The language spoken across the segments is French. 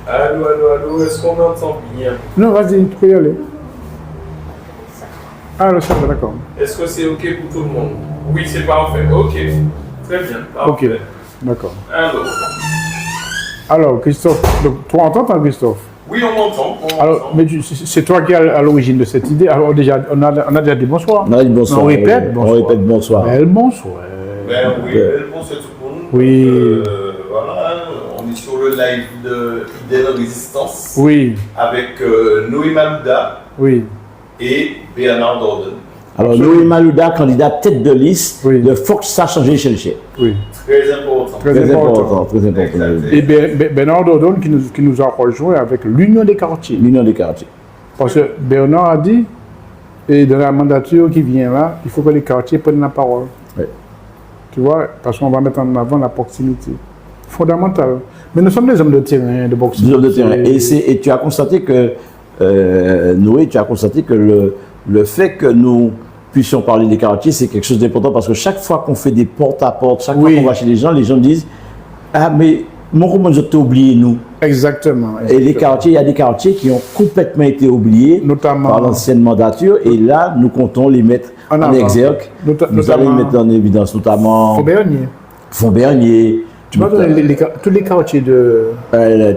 Allô, est-ce qu'on m'entend bien? Non, vas-y, tu peux y aller. Ah, le chef, d'accord. Est-ce que c'est OK pour tout le monde? Oui, c'est parfait. OK. Très bien. Parfait. OK, d'accord. Alors, Alors, Christophe, donc, toi, on t'entend, Christophe? oui, on m'entend. Alors, mais c'est toi qui es à l'origine de cette idée. Alors, déjà, on a déjà dit bonsoir. On a dit bonsoir. On répète bonsoir. On répète bonsoir. Bel bonsoir. Ben oui, bonsoir tout le monde. Oui. Voilà, on est sur le live de Idèle Résistance. Oui. Avec Noé Malouda Oui. et Bernard Dorden. Alors, Noé Malouda, candidat tête de liste de Fox, ça a changé chez le chef. Oui. Très important. Très important. Et Bernard Dordon qui nous a rejoint avec l'Union des quartiers. L'Union des quartiers. Parce que Bernard a dit, et dans la mandature qui vient là, il faut que les quartiers prennent la parole. Oui. Tu vois, parce qu'on va mettre en avant la proximité. Fondamental. Mais nous sommes des hommes de terrain, de proximité. Des hommes de terrain. Et tu as constaté que, Noé, tu as constaté que le fait que nous puissions parler des quartiers, c'est quelque chose d'important parce que chaque fois qu'on fait des porte-à-porte, chaque fois qu'on va chez les gens disent « Ah, mais mon comment je t'ai oublié, nous ?» Exactement. Et les quartiers, il y a des quartiers qui ont complètement été oubliés notamment par l'ancienne mandature et là, nous comptons les mettre en exergue. Nous allons les mettre en évidence, notamment Font-Bernier. Tu vois, tous les quartiers de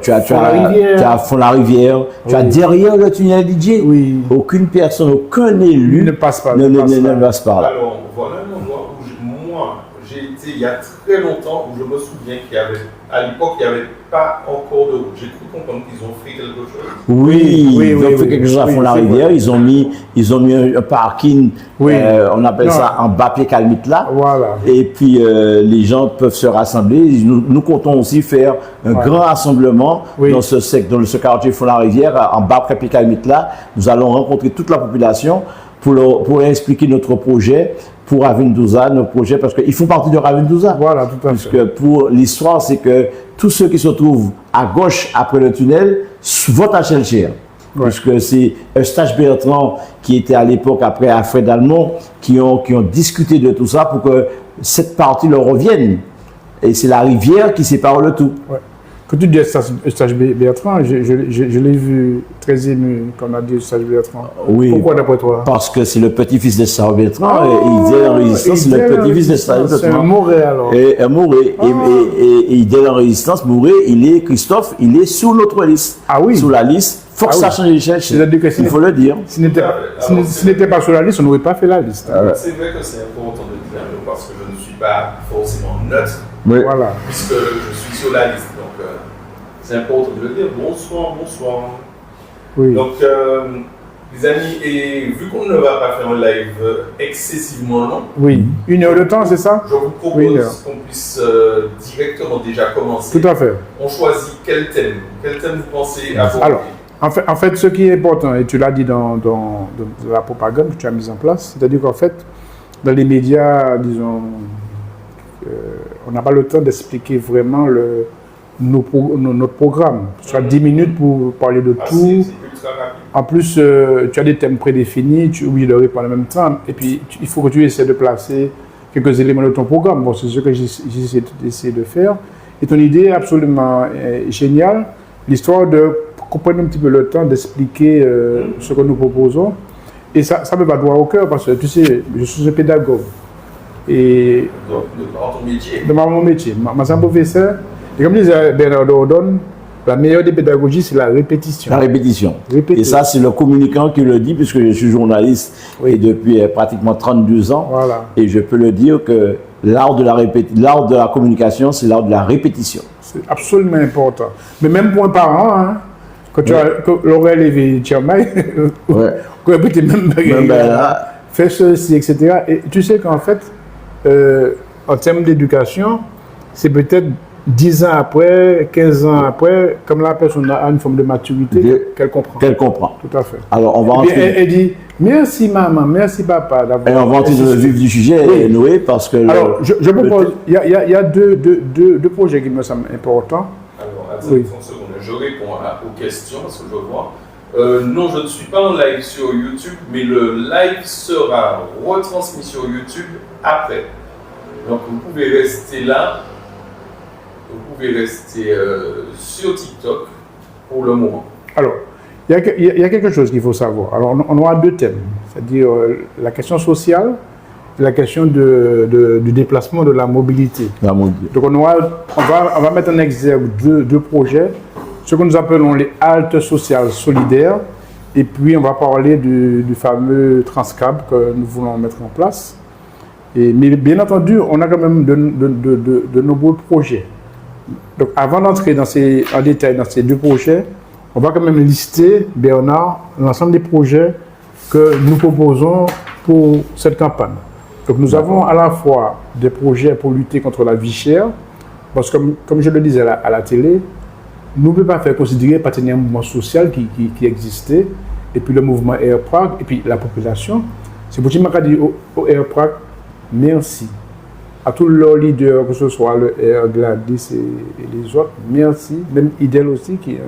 tu as Font-la-Rivière, tu as derrière le tunnel DJ. Oui. Aucune personne, aucun élu ne passe pas. Ne passe par là. Alors, voilà un endroit où moi, j'ai été il y a très longtemps, où je me souviens qu'il y avait, à l'époque, il n'y avait pas encore de route. J'ai cru comprendre qu'ils ont fait quelque chose. Oui, ils ont fait quelque chose à Font-la-Rivière. Ils ont mis un parking, on appelle ça en bas pied calmite là. Voilà. Et puis les gens peuvent se rassembler. Nous comptons aussi faire un grand rassemblement dans ce quartier Font-la-Rivière, en bas pied calmite là. Nous allons rencontrer toute la population pour leur expliquer notre projet pour Ravindouza, nos projets, parce qu'ils font partie de Ravindouza. Voilà, tout à fait. Parce que pour l'histoire, c'est que tous ceux qui se trouvent à gauche après le tunnel votent à Chelcher. Puisque c'est Eustache Bertrand qui était à l'époque après Alfred Almond qui ont discuté de tout ça pour que cette partie leur revienne. Et c'est la rivière qui sépare le tout. Ouais. Quand tu dis Eustache Bertrand, je l'ai vu très ému quand on a dit Eustache Bertrand. Oui. Pourquoi d'après toi? Parce que c'est le petit-fils d'Eustache Bertrand et Idèle en Résistance, c'est le petit-fils d'Eustache Bertrand. C'est un Mouret alors. Et un Mouret. Et Idèle en Résistance, Mouret, Christophe, il est sous notre liste. Ah oui. Sous la liste. Il faut que ça change les cherches. Il faut le dire. S'il n'était pas sur la liste, on n'aurait pas fait la liste. C'est vrai que c'est important de le dire parce que je ne suis pas forcément neutre. Oui. Voilà. Puisque je suis sur la liste. Donc, c'est important de le dire. Bonsoir. Oui. Donc, les amis, et vu qu'on ne va pas faire un live excessivement long. Oui. 1 heure de temps, c'est ça? Je vous propose qu'on puisse directement déjà commencer. Tout à fait. On choisit quel thème? Quel thème vous pensez aborder? Alors, en fait, ce qui est important, et tu l'as dit dans la propagande que tu as mise en place, c'est-à-dire qu'en fait, dans les médias, disons, on n'a pas le temps d'expliquer vraiment notre programme. Tu as 10 minutes pour parler de tout. C'est ultra rapide. En plus, tu as des thèmes prédéfinis, tu oublies de répondre en même temps. Et puis, il faut que tu essaies de placer quelques éléments de ton programme. Bon, c'est ce que j'essaie d'essayer de faire. Et ton idée est absolument géniale. L'histoire de comprendre un petit peu le temps d'expliquer ce que nous proposons. Et ça me va droit au cœur parce que, tu sais, je suis un pédagogue. Et dans ton métier. Dans mon métier. Je suis un professeur. Et comme disait Bernard Dordon, la meilleure des pédagogies, c'est la répétition. La répétition. Et ça, c'est le communicant qui le dit, puisque je suis journaliste et depuis pratiquement 32 ans. Voilà. Et je peux le dire que l'art de la communication, c'est l'art de la répétition. C'est absolument important. Mais même pour un parent, hein, quand tu as l'oreille élevée, tu as mal, quand tu même fais ceci, etc. Et tu sais qu'en fait, en termes d'éducation, c'est peut-être 10 ans après, 15 ans après, comme la personne a une forme de maturité qu'elle comprend. Qu'elle comprend. Tout à fait. Alors, on va entrer... Elle dit, merci maman, merci papa d'avoir... Et on va entrer dans le vif du sujet, Noé, parce que... Alors, je propose, il y a deux projets qui me semblent importants. Alors, attends une seconde, je réponds aux questions, parce que je vois. Non, je ne suis pas en live sur YouTube, mais le live sera retransmis sur YouTube après. Donc, vous pouvez rester là. Vous pouvez rester sur TikTok pour le moment. Alors, il y a quelque chose qu'il faut savoir. Alors, on aura deux thèmes, c'est-à-dire la question sociale et la question du déplacement, de la mobilité. Donc, on va mettre en exergue deux projets, ce que nous appelons les haltes sociales solidaires, et puis on va parler du fameux Transcab que nous voulons mettre en place. Mais bien entendu, on a quand même de nombreux projets. Donc, avant d'entrer en détail dans ces deux projets, on va quand même lister, Bernard, l'ensemble des projets que nous proposons pour cette campagne. Donc, nous avons à la fois des projets pour lutter contre la vie chère, parce que, comme je le disais à la télé, nous ne pouvons pas faire considérer partenaire mouvement social qui existait, et puis le mouvement Air Prague, et puis la population. C'est pour ça que je dis au Air Prague, merci. À tous leurs leaders, que ce soit le Air, Gladys et les autres, merci. Même Idel aussi, qui est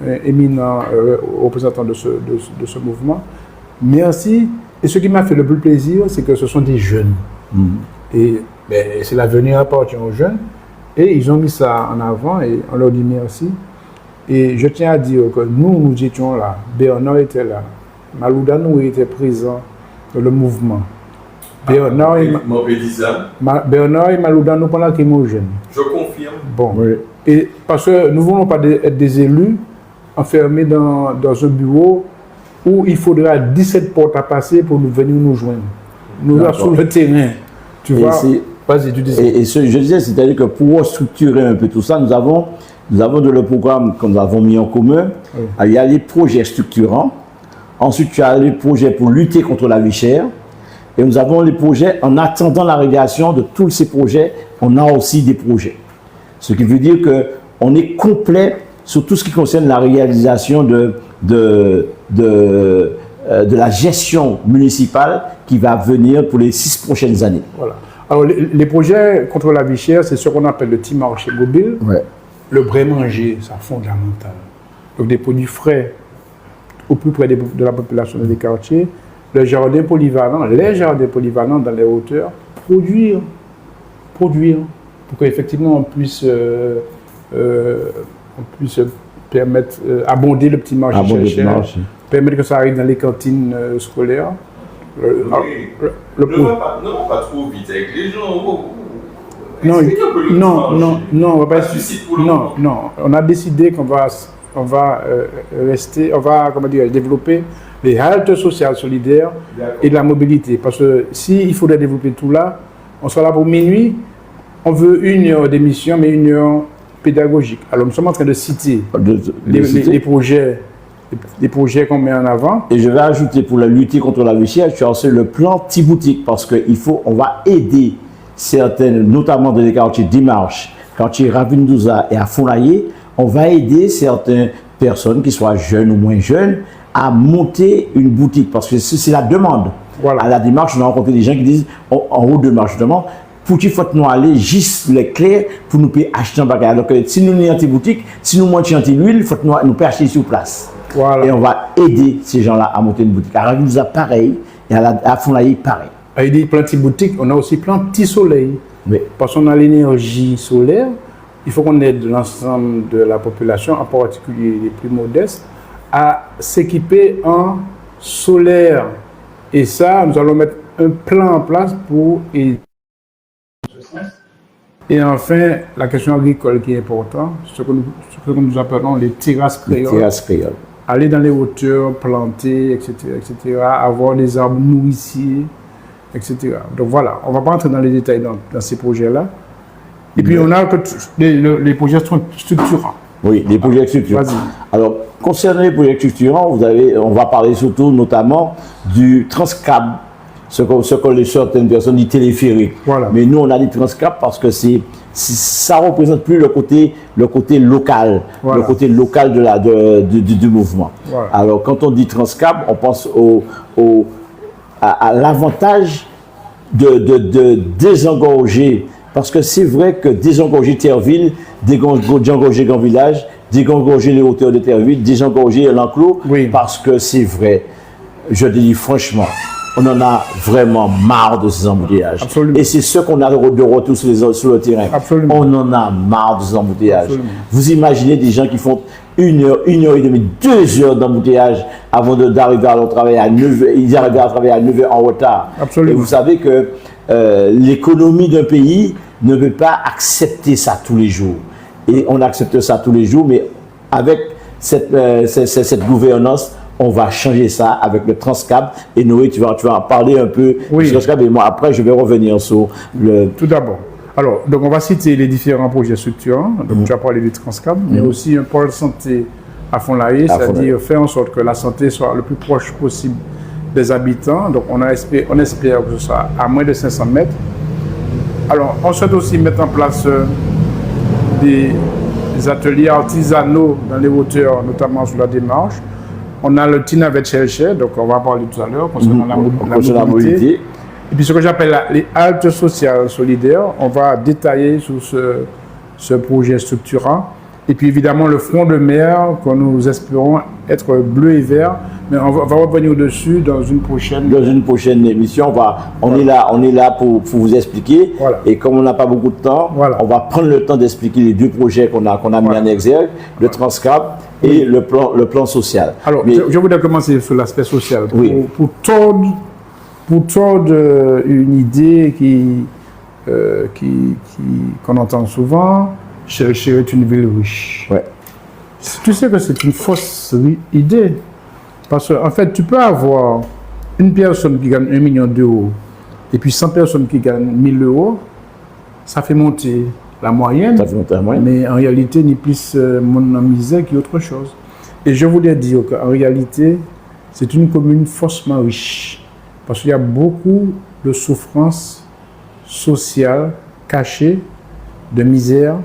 un éminent représentant de ce mouvement. Merci. Et ce qui m'a fait le plus plaisir, c'est que ce sont des jeunes. Et c'est l'avenir appartient aux jeunes. Et ils ont mis ça en avant et on leur dit merci. Et je tiens à dire que nous étions là. Bernard était là. Maloudanou était présent dans le mouvement. Bernard et Maloudanou pendant qu'ils étaient jeunes. Je confirme. Bon. Oui. Et parce que nous ne voulons pas être des élus enfermés dans un bureau où il faudra 17 portes à passer pour venir nous joindre. Nous sommes sur le terrain. Tu vois. Vas-y, tu disais. Et ce que je disais, c'est-à-dire que pour structurer un peu tout ça, nous avons dans le programme que nous avons mis en commun, il y a les projets structurants. Ensuite, tu as les projets pour lutter contre la vie chère. Et nous avons les projets, en attendant la réalisation de tous ces projets, on a aussi des projets. Ce qui veut dire qu'on est complet sur tout ce qui concerne la réalisation de la gestion municipale qui va venir pour les 6 prochaines années. Voilà. Alors, les projets contre la vie chère, c'est ce qu'on appelle le petit marché mobile. Ouais. Le vrai manger, c'est fondamental. Donc, des produits frais au plus près de la population des quartiers. Les jardins polyvalents dans les hauteurs, produire, pour qu'effectivement on puisse permettre, abonder le petit marché permettre que ça arrive dans les cantines scolaires. Ne va pas trop vite avec les gens. Non, on a décidé qu'on va développer les haltes sociales solidaires et de la mobilité. Parce que s'il faudrait développer tout là, on sera là pour minuit. On veut 1 heure d'émission, mais 1 heure pédagogique. Alors nous sommes en train de citer les projets qu'on met en avant. Et je vais ajouter pour la lutter contre la vie chère, tu as aussi le plan Petit Boutique, parce qu'on va aider certaines, notamment dans les quartiers Dimarche, quartier Ravindouza et à Foulaye, on va aider certaines personnes qui soient jeunes ou moins jeunes à monter une boutique, parce que c'est la demande. Voilà. À la démarche, on a rencontré des gens qui disent, en haut de marche, justement, pour qu'il faut nous aller juste l'éclair pour nous payer acheter un bagage. Alors que si nous avons une boutique, si nous montons l'huile, il faut nous payer acheter sur place. Voilà. Et on va aider ces gens-là à monter une boutique. À Ravindouza, pareil, et à Foulaye, pareil. À aider plein de petites boutiques, on a aussi plein de petits soleils. Oui. Parce qu'on a l'énergie solaire, il faut qu'on aide l'ensemble de la population, en particulier les plus modestes, à s'équiper en solaire. Et ça, nous allons mettre un plan en place pour aider. Et enfin, la question agricole qui est importante, ce que nous appelons les terrasses créoles. Aller dans les hauteurs, planter, etc., avoir des arbres nourriciers, etc. Donc voilà, on ne va pas entrer dans les détails dans ces projets-là. Et puis on a les projets structurants. Oui, les projets structurants. Alors, concernant les projets structurants, on va parler surtout notamment du Transcab, ce que certaines personnes disent téléphérique. Voilà. Mais nous, on a dit Transcab parce que ça ne représente plus le côté local, voilà. Le côté local du mouvement. Voilà. Alors, quand on dit Transcab, on pense à l'avantage de désengorger. Parce que c'est vrai que désengorger Terreville, désengorger Grand Village, désengorger les hauteurs de Terreville, désengorger l'enclos, oui. Parce que c'est vrai, je dis franchement, on en a vraiment marre de ces embouteillages. Absolument. Et c'est ce qu'on a de retour sur le terrain. Absolument. On en a marre de ces embouteillages. Absolument. Vous imaginez des gens qui font 1 heure et demie, 2 heures d'embouteillage avant d'arriver à leur travail à 9 heures. Ils arrivent à travailler à 9 heures en retard. Absolument. Et vous savez que l'économie d'un pays ne peut pas accepter ça tous les jours. Et on accepte ça tous les jours, mais avec cette gouvernance, on va changer ça avec le Transcab. Et Noé, tu vas en parler un peu du Transcab. Et moi, après, je vais revenir sur le... Tout d'abord. Alors, donc on va citer les différents projets structurants. Donc, tu as parlé du Transcab, mais aussi un pôle santé à Fond-la-Haye, c'est-à-dire faire en sorte que la santé soit le plus proche possible des habitants. Donc, on espère que ce soit à moins de 500 mètres. Alors, on souhaite aussi mettre en place des ateliers artisanaux dans les hauteurs, notamment sur la démarche. On a le Tinavet Chercher, donc on va en parler tout à l'heure concernant la mobilité. Et puis ce que j'appelle les haltes sociales solidaires, on va détailler sur ce projet structurant. Et puis évidemment le front de mer que nous espérons être bleu et vert, mais on va revenir dessus dans une prochaine émission. On est là pour vous expliquer. Voilà. Et comme on n'a pas beaucoup de temps, on va prendre le temps d'expliquer les 2 projets qu'on a mis en exergue, le Transcab et le plan social. Alors, je voudrais commencer sur l'aspect social. Oui. Pour tordre une idée qu'on entend souvent, Chercher est une ville riche. Ouais. Tu sais que c'est une fausse idée. Parce qu'en fait, tu peux avoir une personne qui gagne 1 million d'euros et puis 100 personnes qui gagnent 1000 euros. Ça fait monter la moyenne. Ça fait monter la moyenne. Mais en réalité, ni plus mon en misère qu'autre chose. Et je voulais dire qu'en réalité, c'est une commune faussement riche. Parce qu'il y a beaucoup de souffrances sociales cachées, de misère,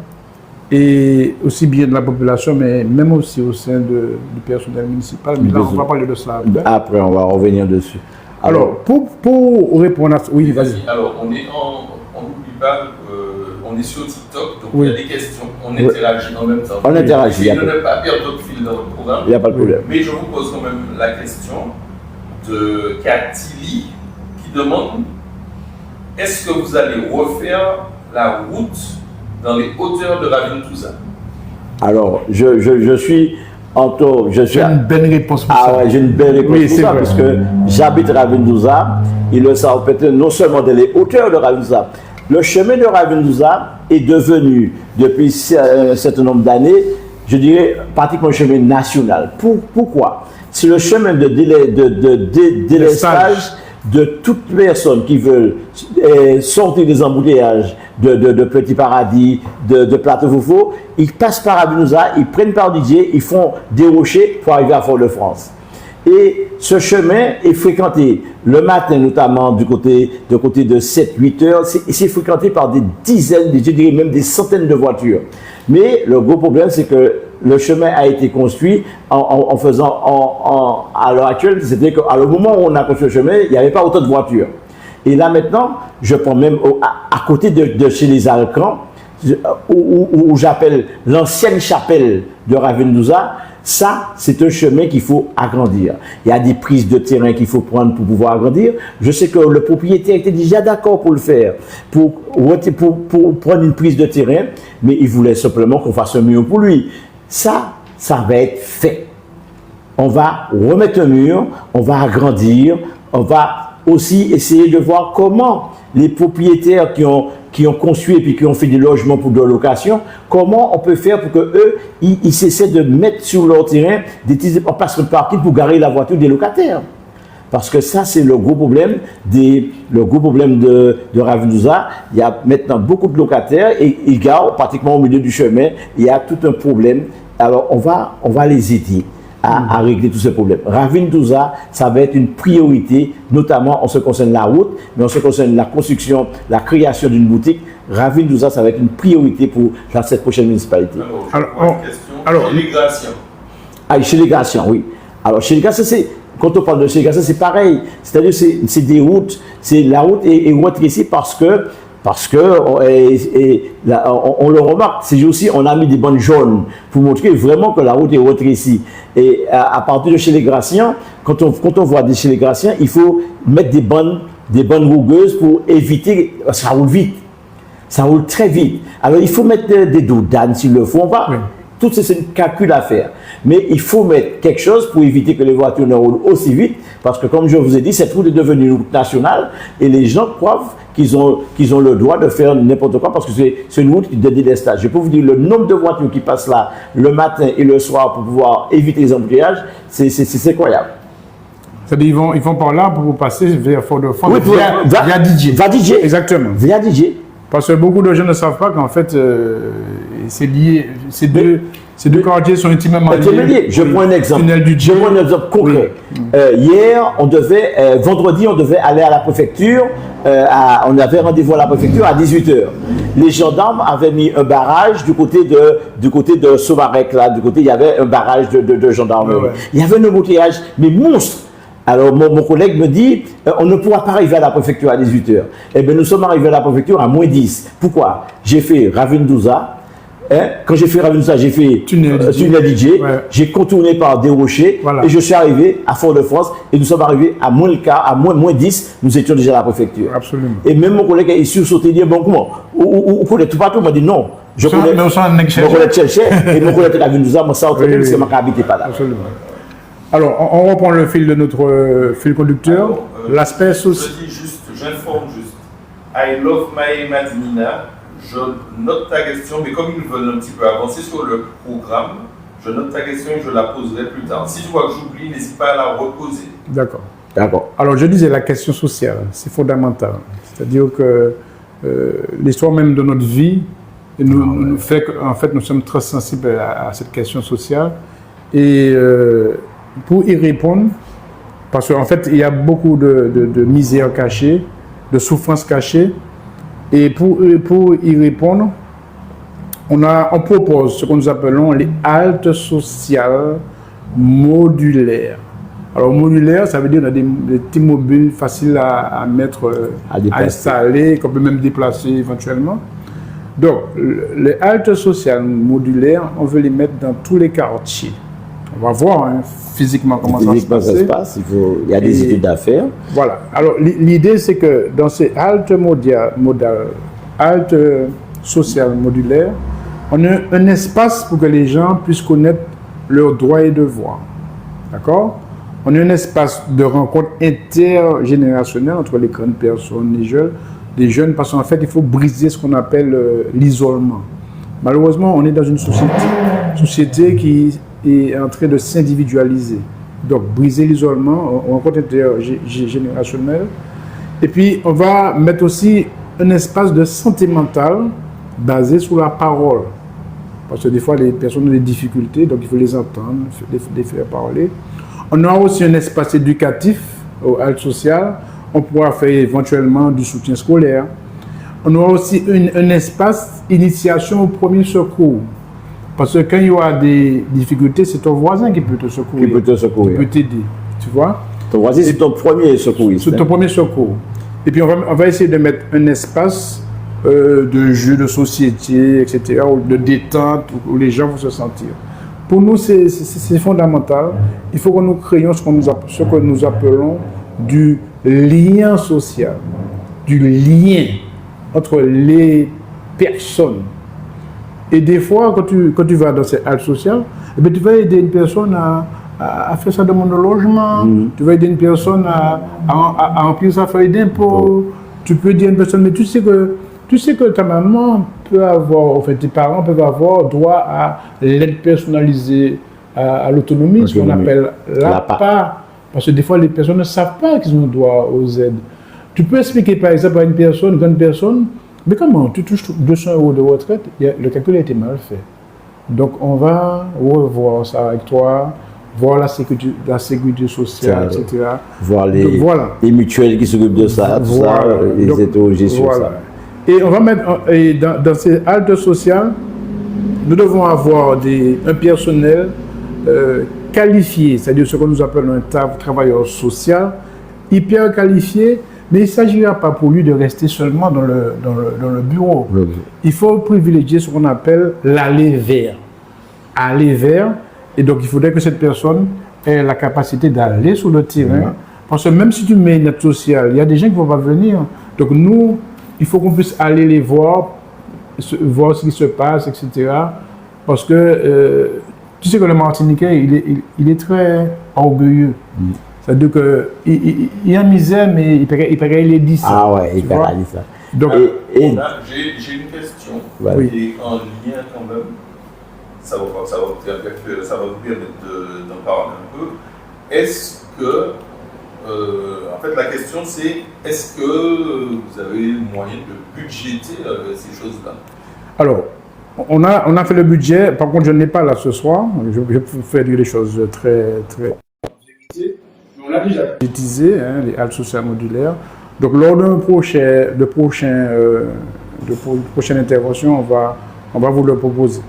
et aussi bien de la population, mais même aussi au sein du personnel municipal. Mais là, on va parler de cela après. On va revenir dessus. Alors, pour répondre à... Oui, vas-y. Alors, on n'oublie pas, on est sur TikTok, donc il y a des questions, on interagit en même temps. On interagit. Essayez de ne pas perdre votre fil dans le programme. Il n'y a pas de problème. Mais je vous pose quand même la question de Catili qui demande est-ce que vous allez refaire la route dans les hauteurs de Ravin-Touza? Alors, je suis J'ai une belle réponse pour ça. Ah ouais, j'ai une belle réponse pour ça, parce que j'habite Ravin-Touza. Ils le savent peut-être non seulement dans les hauteurs de Ravin-Touza. Le chemin de Ravin-Touza est devenu, depuis un certain nombre d'années, je dirais pratiquement un chemin national. Pourquoi? C'est le chemin de délestage de toutes personnes qui veulent sortir des embouteillages de Petit Paradis, de Plateau Fofo. Ils passent par Ravin-Touza, ils prennent par Didier, ils font des rochers pour arriver à Fort-de-France. Et ce chemin est fréquenté le matin, notamment du côté de 7-8 heures. C'est fréquenté par des dizaines, je dirais même des centaines de voitures. Mais le gros problème, c'est que le chemin a été construit en faisant, à l'heure actuelle, c'était qu'à le moment où on a construit le chemin, il n'y avait pas autant de voitures. Et là maintenant, je prends même à côté de chez les Alcans, où j'appelle l'ancienne chapelle de Ravin-Touza. Ça, c'est un chemin qu'il faut agrandir. Il y a des prises de terrain qu'il faut prendre pour pouvoir agrandir. Je sais que le propriétaire était déjà d'accord pour le faire, pour prendre une prise de terrain, mais il voulait simplement qu'on fasse un mur pour lui. Ça va être fait. On va remettre un mur, on va agrandir, on va aussi essayer de voir comment les propriétaires qui ont construit et puis qui ont fait des logements pour de location, comment on peut faire pour que eux, ils essaient de mettre sur leur terrain des petits espaces de parking pour garer la voiture des locataires. Parce que ça, c'est le gros problème de Ravin-Touza. Il y a maintenant beaucoup de locataires et ils garent pratiquement au milieu du chemin. Il y a tout un problème. Alors, on va les aider à régler tous ces problèmes. Ravin-Touza, ça va être une priorité, notamment en ce qui concerne la route, mais en ce qui concerne la construction, la création d'une boutique. Ravin-Touza, ça va être une priorité pour cette prochaine municipalité. Alors, chez les Graciens. Ah, chez les Graciens, oui. Alors, chez les Graciens, quand on parle de chez les Graciens, c'est pareil. C'est-à-dire c'est des routes, la route est rétrécie parce que Parce que, on le remarque, ces jours-ci, on a mis des bandes jaunes pour montrer vraiment que la route est rétrécie. Et à partir de chez les Graciens, quand on voit chez les Graciens, il faut mettre des bandes rugueuses pour éviter, ça roule vite. Ça roule très vite. Alors, il faut mettre des doudanes s'il le faut. Tout ça, c'est une calcul à faire. Mais il faut mettre quelque chose pour éviter que les voitures ne roulent aussi vite. Parce que, comme je vous ai dit, cette route est devenue une route nationale et les gens croient qu'ils ont le droit de faire n'importe quoi parce que c'est une route de délestage. Je peux vous dire le nombre de voitures qui passent là le matin et le soir pour pouvoir éviter les embouteillages, c'est incroyable. C'est-à-dire ils vont par là pour passer vers Fort-de-France, via DJ. Exactement. Via DJ. Parce que beaucoup de gens ne savent pas qu'en fait, c'est lié. Ces deux quartiers sont intimement liés. Je prends un exemple. Concret. Hier, vendredi, on devait aller à la préfecture. On avait rendez-vous à la préfecture à 18h. Les gendarmes avaient mis un barrage du côté de Sauvarec, là. Du côté, il y avait un barrage de gendarmerie. Ouais. Il y avait un embouteillage, mais monstre. Alors, mon collègue me dit, on ne pourra pas arriver à la préfecture à 18h. Eh bien, nous sommes arrivés à la préfecture à moins 10. Pourquoi? J'ai fait Ravindouza. Quand j'ai fait Ravindouza, j'ai fait Tunnel DJ. Ouais. J'ai contourné par des rochers. Voilà. Et je suis arrivé à Fort-de-France. Et nous sommes arrivés à moins le quart, à moins 10. Nous étions déjà à la préfecture. Absolument. Et même mon collègue est sauté, il dit, bon, comment? Vous connaissez tout partout? Il m'a dit non. Je connais mon collègue Tchelché. Et mon collègue Ravindouza, moi, ça, parce que je n'habitais pas là. Absolument. Alors, on reprend le fil de notre fil conducteur. Alors, l'aspect social. J'informe juste. I love my Madinina. Je note ta question, mais comme ils veulent un petit peu avancer sur le programme, je note ta question et je la poserai plus tard. Si tu vois que j'oublie, n'hésite pas à la reposer. D'accord. Alors, je disais la question sociale, c'est fondamental. C'est-à-dire que l'histoire même de notre vie nous fait qu'en fait, nous sommes très sensibles à cette question sociale. Et pour y répondre, parce qu'en fait, il y a beaucoup de misère cachée, de souffrance cachée, et pour y répondre, on propose ce que nous appelons les haltes sociales modulaires. Alors, modulaire, ça veut dire qu'on a des petits mobiles faciles à mettre, à installer, qu'on peut même déplacer éventuellement. Donc, les haltes sociales modulaires, on veut les mettre dans tous les quartiers. On va voir physiquement comment ça se passe. Il y a des études à faire. Voilà. Alors, l'idée, c'est que dans ces haltes sociales modulaires, on a un espace pour que les gens puissent connaître leurs droits et devoirs. D'accord? On a un espace de rencontre intergénérationnelle entre les grandes personnes, les jeunes, parce qu'en fait, il faut briser ce qu'on appelle l'isolement. Malheureusement, on est dans une société qui est en train de s'individualiser. Donc, briser l'isolement, rencontre intergénérationnelle. Et puis, on va mettre aussi un espace de santé mentale basé sur la parole. Parce que des fois, les personnes ont des difficultés, donc il faut les entendre, les faire parler. On aura aussi un espace éducatif au haltes social. On pourra faire éventuellement du soutien scolaire. On aura aussi un espace initiation au premier secours. Parce que quand il y aura des difficultés, c'est ton voisin qui peut te secourir. Qui peut t'aider. Tu vois? Ton voisin, c'est ton premier secouriste. C'est ton premier secours. Et puis, on va essayer de mettre un espace de jeu de société, etc., ou de détente, où les gens vont se sentir. Pour nous, c'est fondamental. Il faut que nous créions ce que nous appelons du lien social, du lien entre les personnes. Et des fois, quand tu vas dans ces haltes sociales, eh bien, tu vas aider une personne à faire sa demande de logement, tu vas aider une personne à remplir sa feuille d'impôt, tu peux dire à une personne, mais tu sais que ta maman peut avoir, en fait, tes parents peuvent avoir droit à l'aide personnalisée à l'autonomie, ce qu'on appelle l'APA. Parce que des fois, les personnes ne savent pas qu'ils ont droit aux aides. Tu peux expliquer, par exemple, à une grande personne, mais comment tu touches 200 € de retraite? Le calcul a été mal fait. Donc, on va revoir ça avec toi, voir la sécurité sociale, etc. Voir les mutuelles qui s'occupent de ça, les interroger sur ça. Et on va mettre, dans ces haltes sociales, nous devons avoir un personnel qualifié, c'est-à-dire ce que nous appelons un travailleur social, hyper qualifié, Mais il ne s'agira pas pour lui de rester seulement dans le bureau. Oui. Il faut privilégier ce qu'on appelle l'aller vers. Aller vers. Et donc, il faudrait que cette personne ait la capacité d'aller sur le terrain. Parce que même si tu mets une aide sociale, il y a des gens qui ne vont pas venir. Donc, nous, il faut qu'on puisse aller les voir ce qui se passe, etc. Parce que tu sais que le Martiniquais, il est très orgueilleux. C'est-à-dire qu'il a misère, mais il paraît il est dit ça. Ah ouais, il paraît dit ça. Donc, j'ai une question, Ouais. et en lien quand même, ça va vous permettre d'en parler un peu. Est-ce que, en fait, la question c'est, est-ce que vous avez moyen de budgéter ces choses-là? alors, on a fait le budget. Par contre, je n'ai pas là ce soir. Je peux faire des choses très, très... On l'a déjà budgétisé, les haltes sociales modulaires. Donc, lors de prochaine intervention, on va vous le proposer.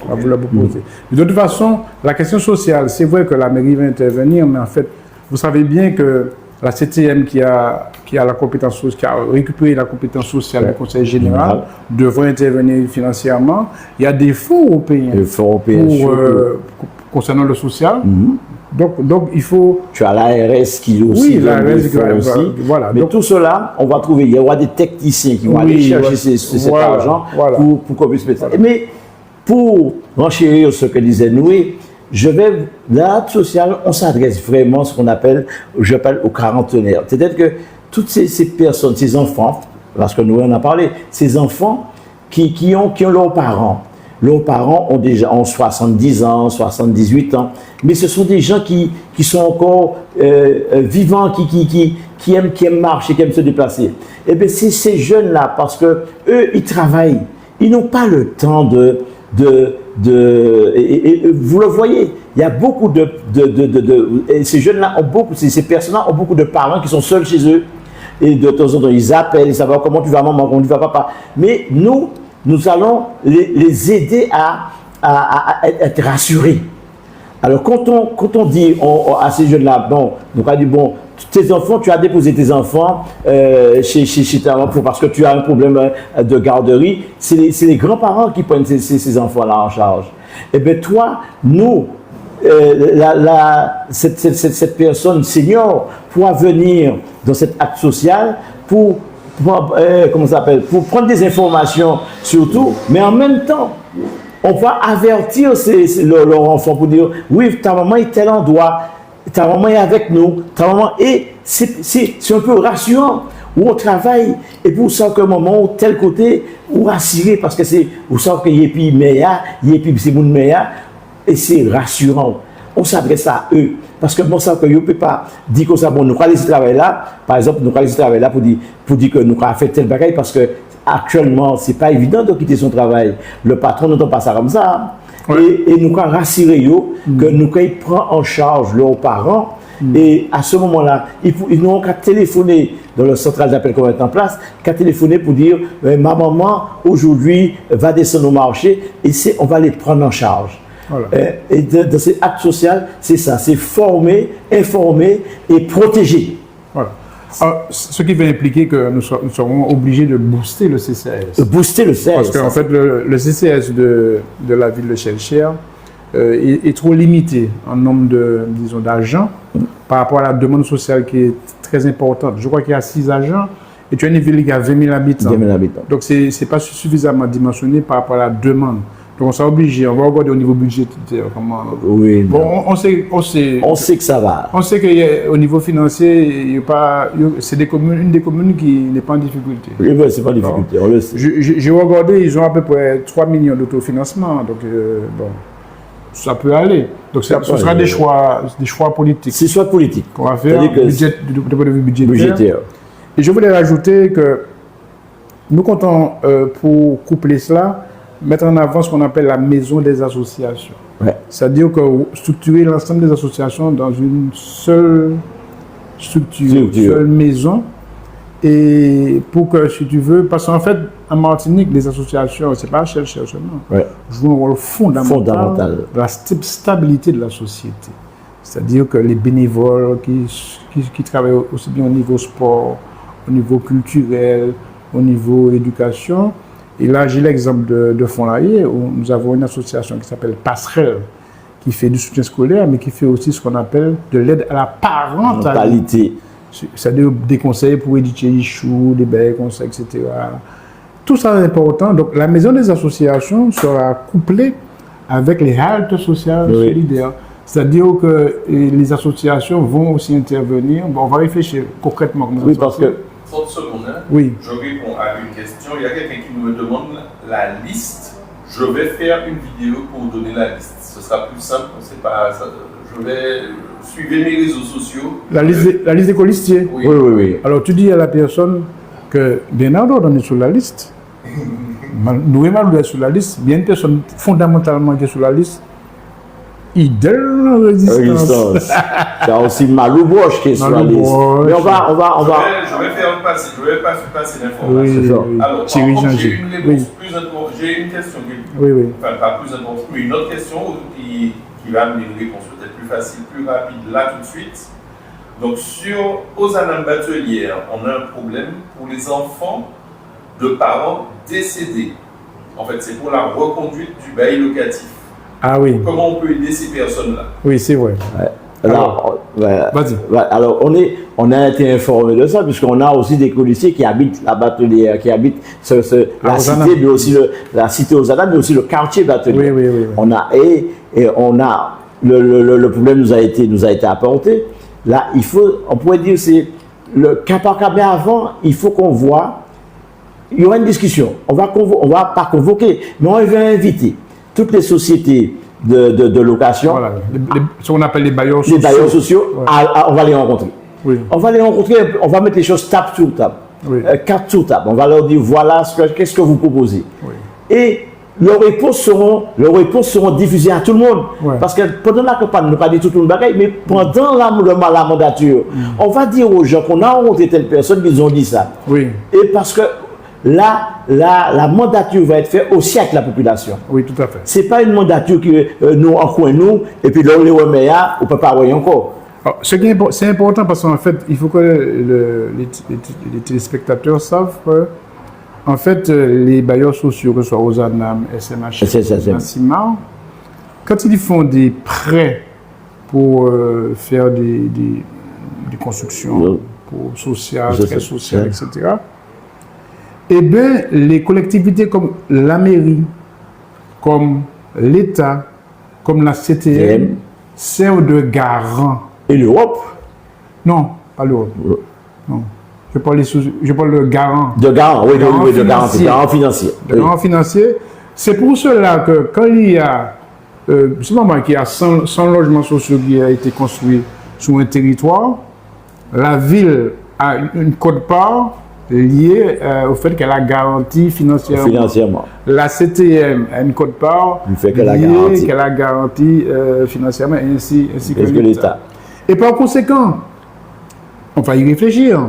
On va vous le proposer. Mais de toute façon, la question sociale, c'est vrai que la mairie va intervenir, mais en fait, vous savez bien que la CTM qui a la compétence sociale, qui a récupéré la compétence sociale du Conseil général, devrait intervenir financièrement. Il y a des fonds européens, concernant le social. Donc, il faut... Tu as l'ARS qui aussi. Oui, l'ARS aussi. Voilà. Mais donc, tout cela, on va trouver. Il y aura des techniciens qui vont aller chercher cet argent pour qu'on puisse mettre ça. Mais pour renchérir ce que disait Noué, l'aide sociale, on s'adresse vraiment à ce qu'on appelle, aux quarantenaires. C'est-à-dire que toutes ces personnes, ces enfants, parce que nous en a parlé, ces enfants qui ont leurs parents. Leurs parents ont 70 ans, 78 ans, mais ce sont des gens qui sont encore vivants, qui aiment marcher, qui aiment se déplacer. Et bien c'est ces jeunes-là, parce que eux, ils travaillent, ils n'ont pas le temps et vous le voyez, il y a beaucoup et ces jeunes-là ont beaucoup, ces personnes-là ont beaucoup de parents qui sont seuls chez eux, et de temps en temps ils appellent, ils savent comment tu vas maman, comment tu vas papa. Mais nous allons les aider à être rassurés. Alors quand on dit à ces jeunes-là, bon, donc on dit bon, tes enfants, tu as déposé tes enfants chez ta maman parce que tu as un problème de garderie, c'est les grands-parents qui prennent ces enfants-là en charge. Et bien toi, nous, cette personne senior pourra venir dans cet acte social pour prendre des informations surtout, mais en même temps, on va avertir leurs enfants pour dire, oui, ta maman est tel endroit, ta maman est avec nous, ta maman est, c'est un peu rassurant, où on travaille, et pour ça que maman, tel côté, ou rassuré, parce que vous savez qu'il y a plus meilleur, il y a plus c'est mon meilleur, et c'est rassurant. On s'adresse à eux. Parce que bon, ça que je ne peux pas dire que ça, bon, nous allons laisser travailler là. Par exemple, nous allons laisser travailler là pour dire que nous allons faire tel bagage parce que actuellement, ce n'est pas évident de quitter son travail. Le patron n'entend pas ça comme ça. Ouais. Et nous allons rassurer que nous allons prendre en charge leurs parents. Et à ce moment-là, ils n'ont qu'à téléphoner dans le central d'appel qu'on va mettre en place, qu'à téléphoner pour dire ma maman aujourd'hui va descendre au marché et on va les prendre en charge. Voilà. Et dans ces actes sociaux, c'est ça, c'est former, informer et protéger. Voilà. Alors, ce qui va impliquer que nous serons obligés de booster le CCAS. Booster le CCAS. Parce qu'en fait, le CCAS de la ville de Chelcher est trop limité en nombre d'agents par rapport à la demande sociale qui est très importante. Je crois qu'il y a 6 agents et tu as une ville qui a 20 000 habitants. 20 000 habitants. Donc, ce n'est pas suffisamment dimensionné par rapport à la demande. Donc on s'est obligé, on va regarder au niveau budgétaire. Oui. Bon, on sait que ça va. On sait qu'au niveau financier, c'est une des communes qui n'est pas en difficulté. Oui, ben, c'est pas en difficulté, on le sait. J'ai regardé, ils ont à peu près 3 millions d'autofinancement. Donc bon, ça peut aller. Donc ce sera des choix politiques. C'est choix politique. Qu'on va faire du point de vue budgétaire. Et je voulais rajouter que nous comptons pour coupler cela, mettre en avant ce qu'on appelle la maison des associations. Ouais. C'est-à-dire que structurer l'ensemble des associations dans une seule structure, une seule maison. Et pour que, si tu veux, parce qu'en fait, en Martinique, les associations, c'est pas Chelcher seulement, jouent un rôle fondamental dans la stabilité de la société. C'est-à-dire que les bénévoles qui travaillent aussi bien au niveau sport, au niveau culturel, au niveau éducation. Et là, j'ai l'exemple de Fond-Lahier, où nous avons une association qui s'appelle Passerelle, qui fait du soutien scolaire, mais qui fait aussi ce qu'on appelle de l'aide à la parentalité. C'est-à-dire des conseils pour éduquer les choux, des belles conseils, etc. Tout ça est important. Donc, la maison des associations sera couplée avec les haltes sociales solidaires. C'est-à-dire que les associations vont aussi intervenir. Bon, on va réfléchir concrètement comment ça se passe. 30 secondes. Hein. Oui. Je réponds à une question. Il y a quelqu'un qui me demande la liste. Je vais faire une vidéo pour donner la liste. Ce sera plus simple. C'est pas ça. Je vais suivre mes réseaux sociaux. La liste des colistiers. Oui. Alors tu dis à la personne que Bernardo on est sur la liste. Nous est sur la liste. Bien une personne fondamentalement qui est sur la liste. Idéal résistance. Il y a aussi Malou Bosch qui est sur la liste. Mais on va. Je vais faire passer. Je vais passer l'information. Oui. Alors, j'ai une réponse plus importante. J'ai une question enfin pas plus importante, mais une autre question qui va amener une réponse peut-être plus facile, plus rapide là tout de suite. Donc sur Ozanam Batelière, on a un problème pour les enfants de parents décédés. En fait, c'est pour la reconduite du bail locatif. Ah oui. Comment on peut aider ces personnes-là? Oui, c'est vrai. Ouais. Alors, vas-y. Alors, on a été informé de ça, puisqu'on a aussi des policiers qui habitent la Batelière, qui habitent la cité, mais aussi la cité Ozanam, mais aussi le quartier Batelière. Oui. On a, et on a, le problème nous a été apporté. Là, on pourrait dire, c'est le cas par cas, mais avant, il faut qu'on voit, il y aura une discussion. On va pas convoquer, mais on va inviter toutes les sociétés de location, voilà. Ce qu'on appelle les bailleurs sociaux. Les bailleurs sociaux, on va les rencontrer. Oui. On va les rencontrer, on va mettre les choses table sur table, carte sur table. On va leur dire voilà qu'est-ce que vous proposez. Oui. Et leurs réponses seront diffusées à tout le monde. Ouais. Parce que pendant la campagne, on ne pas dire tout le monde bagaille, mais pendant la mandature, on va dire aux gens qu'on a rencontré telle personne, ils ont dit ça. Oui. Et parce que la mandature va être faite aussi avec la population. Oui, tout à fait. Ce n'est pas une mandature que nous, en coin nous, et puis là, on les remet là, on ne peut pas voir encore. C'est important parce qu'en fait, il faut que les téléspectateurs savent que, en fait, les bailleurs sociaux, que ce soit Ozanam, SMH, Nassimar, quand ils font des prêts pour faire des constructions pour sociales, très sociales, etc., eh bien, les collectivités comme la mairie, comme l'État, comme la CTM, servent de garant. Et l'Europe? Non, pas l'Europe. Non. Je parle de garant. De garant, oui, de garant financier. De garant financier. C'est pour cela que quand il y a, c'est normal qu'il y a 100 logements sociaux qui ont été construits sur un territoire, la ville a une quote-part liée au fait qu'elle a garanti financièrement. La CTM a une quote-part liée qu'elle a garanti financièrement ainsi que l'État. Et par conséquent, on va y réfléchir.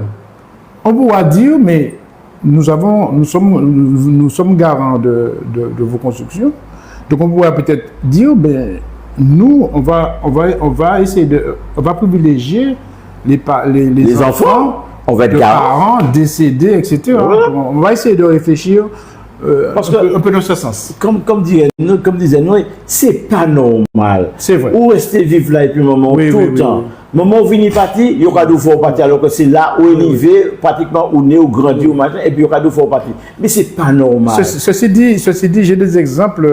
On pourra dire, mais nous sommes garants de vos constructions. Donc on pourra peut-être dire, ben, nous, on va essayer on va privilégier les enfants. On va être parents décédés, etc. Ouais. On va essayer de réfléchir un peu dans ce sens. Comme disait Noé, c'est pas normal. C'est vrai. Ou rester vivre là et puis moment tout le temps. Moment où vini parti, il y aura deux fois parti alors que c'est là où il est pratiquement où né ou grandi ou machin et puis il y aura deux fois parti. Mais c'est pas normal. Ceci dit, j'ai des exemples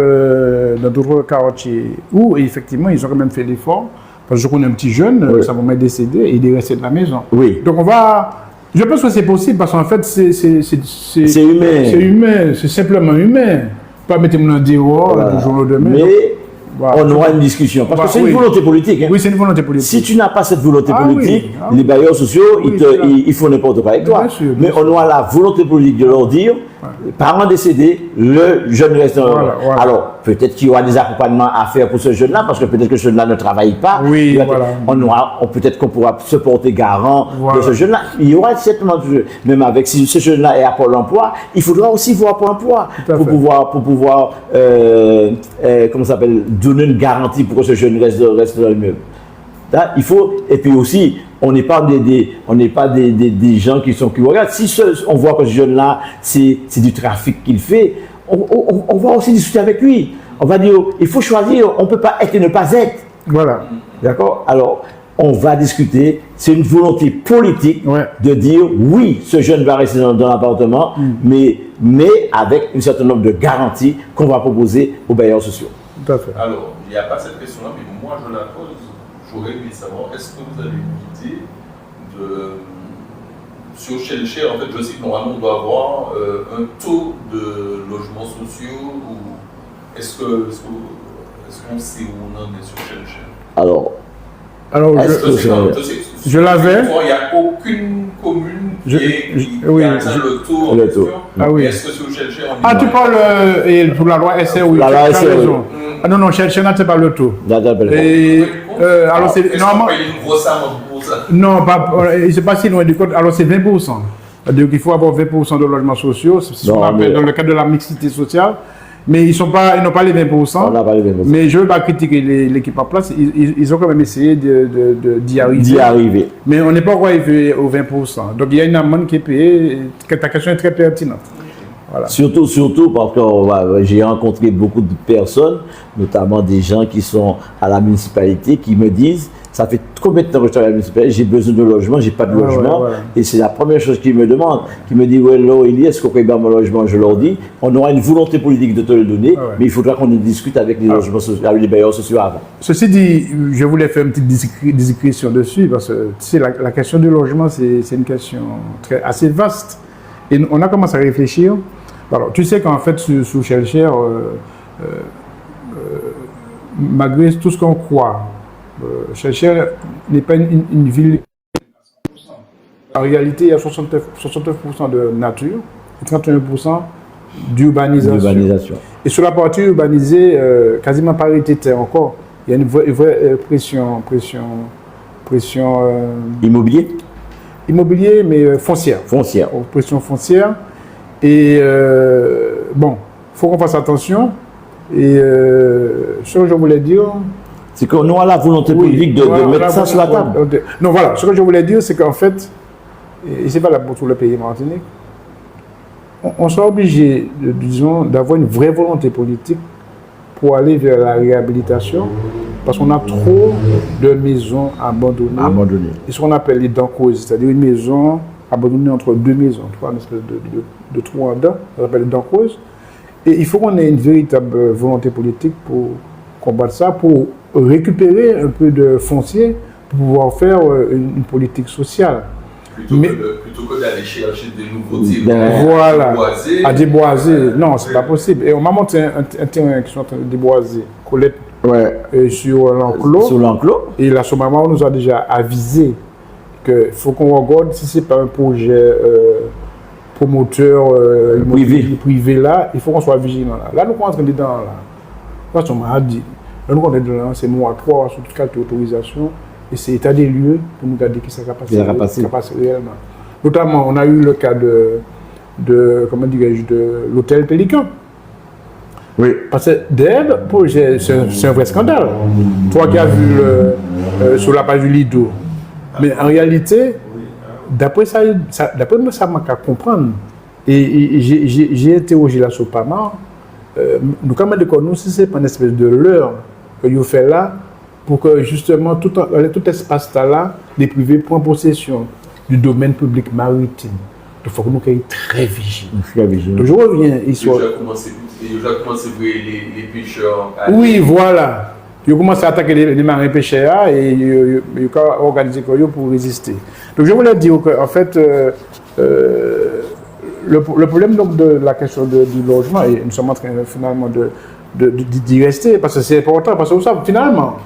dans d'autres quartiers où effectivement ils ont quand même fait l'effort. Parce que je connais un petit jeune, ça va m'être décédé et il est resté de la maison. Oui. Donc je pense que c'est possible parce qu'en fait c'est humain. C'est humain, c'est simplement humain. Pas mettre mon dehors le jour au lendemain. Mais on aura une discussion. Parce que c'est une volonté politique. Hein. Oui, c'est une volonté politique. Si tu n'as pas cette volonté politique, les bailleurs sociaux, ils font n'importe quoi avec toi. Mais on aura la volonté politique de leur dire, parents décédés, le jeune reste dans Alors, peut-être qu'il y aura des accompagnements à faire pour ce jeune-là, parce que peut-être que ce jeune-là ne travaille pas. Oui, peut-être qu'on pourra se porter garant de ce jeune-là. Il y aura certainement, même avec si ce jeune-là est à Pôle emploi, il faudra aussi voir Pôle emploi pour pouvoir comment ça s'appelle, donner une garantie pour que ce jeune reste dans le meuble. Là, il faut, et puis aussi, on n'est pas des gens qui regardent. Si on voit que ce jeune-là, c'est du trafic qu'il fait, on va aussi discuter avec lui. On va dire, il faut choisir, on ne peut pas être et ne pas être. Voilà. D'accord? Alors, on va discuter. C'est une volonté politique Ouais. de dire, oui, ce jeune va rester dans l'appartement, mais avec un certain nombre de garanties qu'on va proposer aux bailleurs sociaux. Tout à fait. Alors, il n'y a pas cette question-là, mais moi je la pose. J'aurais aimé savoir, est-ce que vous avez une idée de. Sur Shellshare, en fait, je sais que normalement on doit avoir un taux de logements sociaux, ou est-ce qu'on sait où on en est sur Shellshare? Alors, Alors, je l'avais. Il n'y a aucune commune qui oui, a atteint le taux en le question. taux. Ah oui. Est-ce que sur Shellshare on y Ah, va? tu parles pour la loi SR, oui, La tu loi as SR, raison. oui. Ah non, non, Shellshare, c'est pas le tout. d'accord. Et, alors, c'est Est-ce qu'on normalement. paye une grosse amende pour ça? Non, c'est pas si loin du compte. Alors, c'est 20%. C'est-à-dire qu'il faut avoir 20% de logements sociaux, c'est ce qu'on Non, appelle mais- dans le cadre de la mixité sociale. Mais ils n'ont pas les 20%. On n'a pas les 20%. Mais je ne veux pas critiquer l'équipe en place. Ils ont quand même essayé d'y arriver. D'y arriver. Mais on n'est pas encore arrivé aux 20%. Donc il y a une amende qui est payée. Ta question est très pertinente. Voilà. Surtout parce que j'ai rencontré beaucoup de personnes, notamment des gens qui sont à la municipalité, qui me disent, ça fait combien de temps que je travaille à la municipalité, j'ai besoin de logement, j'ai pas de Ouais, logement. ouais, ouais. Et c'est la première chose qu'ils me demandent, qui me dit, ouais, là, Eli, est-ce qu'on peut héberger mon logement? Je leur dis, on aura une volonté politique de te le donner, Ouais. mais il faudra qu'on discute avec les logements sociaux, avec les bailleurs sociaux avant. Ceci dit, je voulais faire une petite discrétion dessus parce que tu sais, la question du logement, c'est une question assez vaste. Et on a commencé à réfléchir. Alors, tu sais qu'en fait, sous Shellshare, malgré tout ce qu'on croit, Shellshare n'est pas une ville. En réalité, il y a 69% de nature et 31% d'urbanisation. L'urbanisation. Et sur la partie urbanisée, quasiment parité terre encore, il y a une vraie pression Immobilier, immobilier, mais foncière. foncière. Pression foncière. Et bon, il faut qu'on fasse attention. Et ce que je voulais dire. C'est qu'on aura la volonté politique de voilà, mettre ça sur la table. Non, voilà, ce que je voulais dire, c'est qu'en fait, et c'est valable pour tout le pays Martinique, on sera obligé, disons, d'avoir une vraie volonté politique pour aller vers la réhabilitation, parce qu'on a trop de maisons abandonnées. Abandonné. Et ce qu'on appelle les dents creuses, c'est-à-dire une maison abandonnée entre deux maisons, tu vois, une espèce de trou en dents, ça s'appelle les dents creuses. Et il faut qu'on ait une véritable volonté politique pour combattre ça, pour récupérer un peu de foncier, pour pouvoir faire une politique sociale. Plutôt que d'aller chercher des nouveaux Ben, terrains Voilà, déboisés. à déboiser. Non, c'est pas possible. Et on m'a montré un terrain qui sont en train de déboiser, Colette, Ouais. sur l'enclos. Sur l'enclos. Et la Somama nous a déjà avisé qu'il faut qu'on regarde si c'est pas un projet promoteur privé là, il faut qu'on soit vigilant là. Là, nous sommes en train dedans là. Là, on m'a dit, là, nous sommes dedans, c'est mois 3 sur toute carte d'autorisation et c'est état des lieux pour nous garder qui ça va passer réellement. Notamment, on a eu le cas de comment dirais-je, de l'hôtel Pélican. Oui. Parce que derrière le projet, c'est un vrai scandale. Toi qui as vu sur la page du Lido. Mais en réalité, d'après moi, ça m'a qu'à comprendre. Et j'ai interrogé la Sopama. Nous, quand même, nous, si c'est pas une espèce de leurre que vous faites là, pour que justement tout espace là, les privés prennent possession du domaine public maritime. Il faut que nous soyons très vigilants. Donc je reviens ici. Il a commencé à voir les pêcheurs. Oui, voilà. Ils ont commencé à attaquer les marins pêcheurs et ils ont organisé pour résister. Donc je voulais dire qu'en fait, le problème donc, de la question du logement, et nous sommes en train finalement d'y rester, parce que c'est important, parce que vous savez, finalement,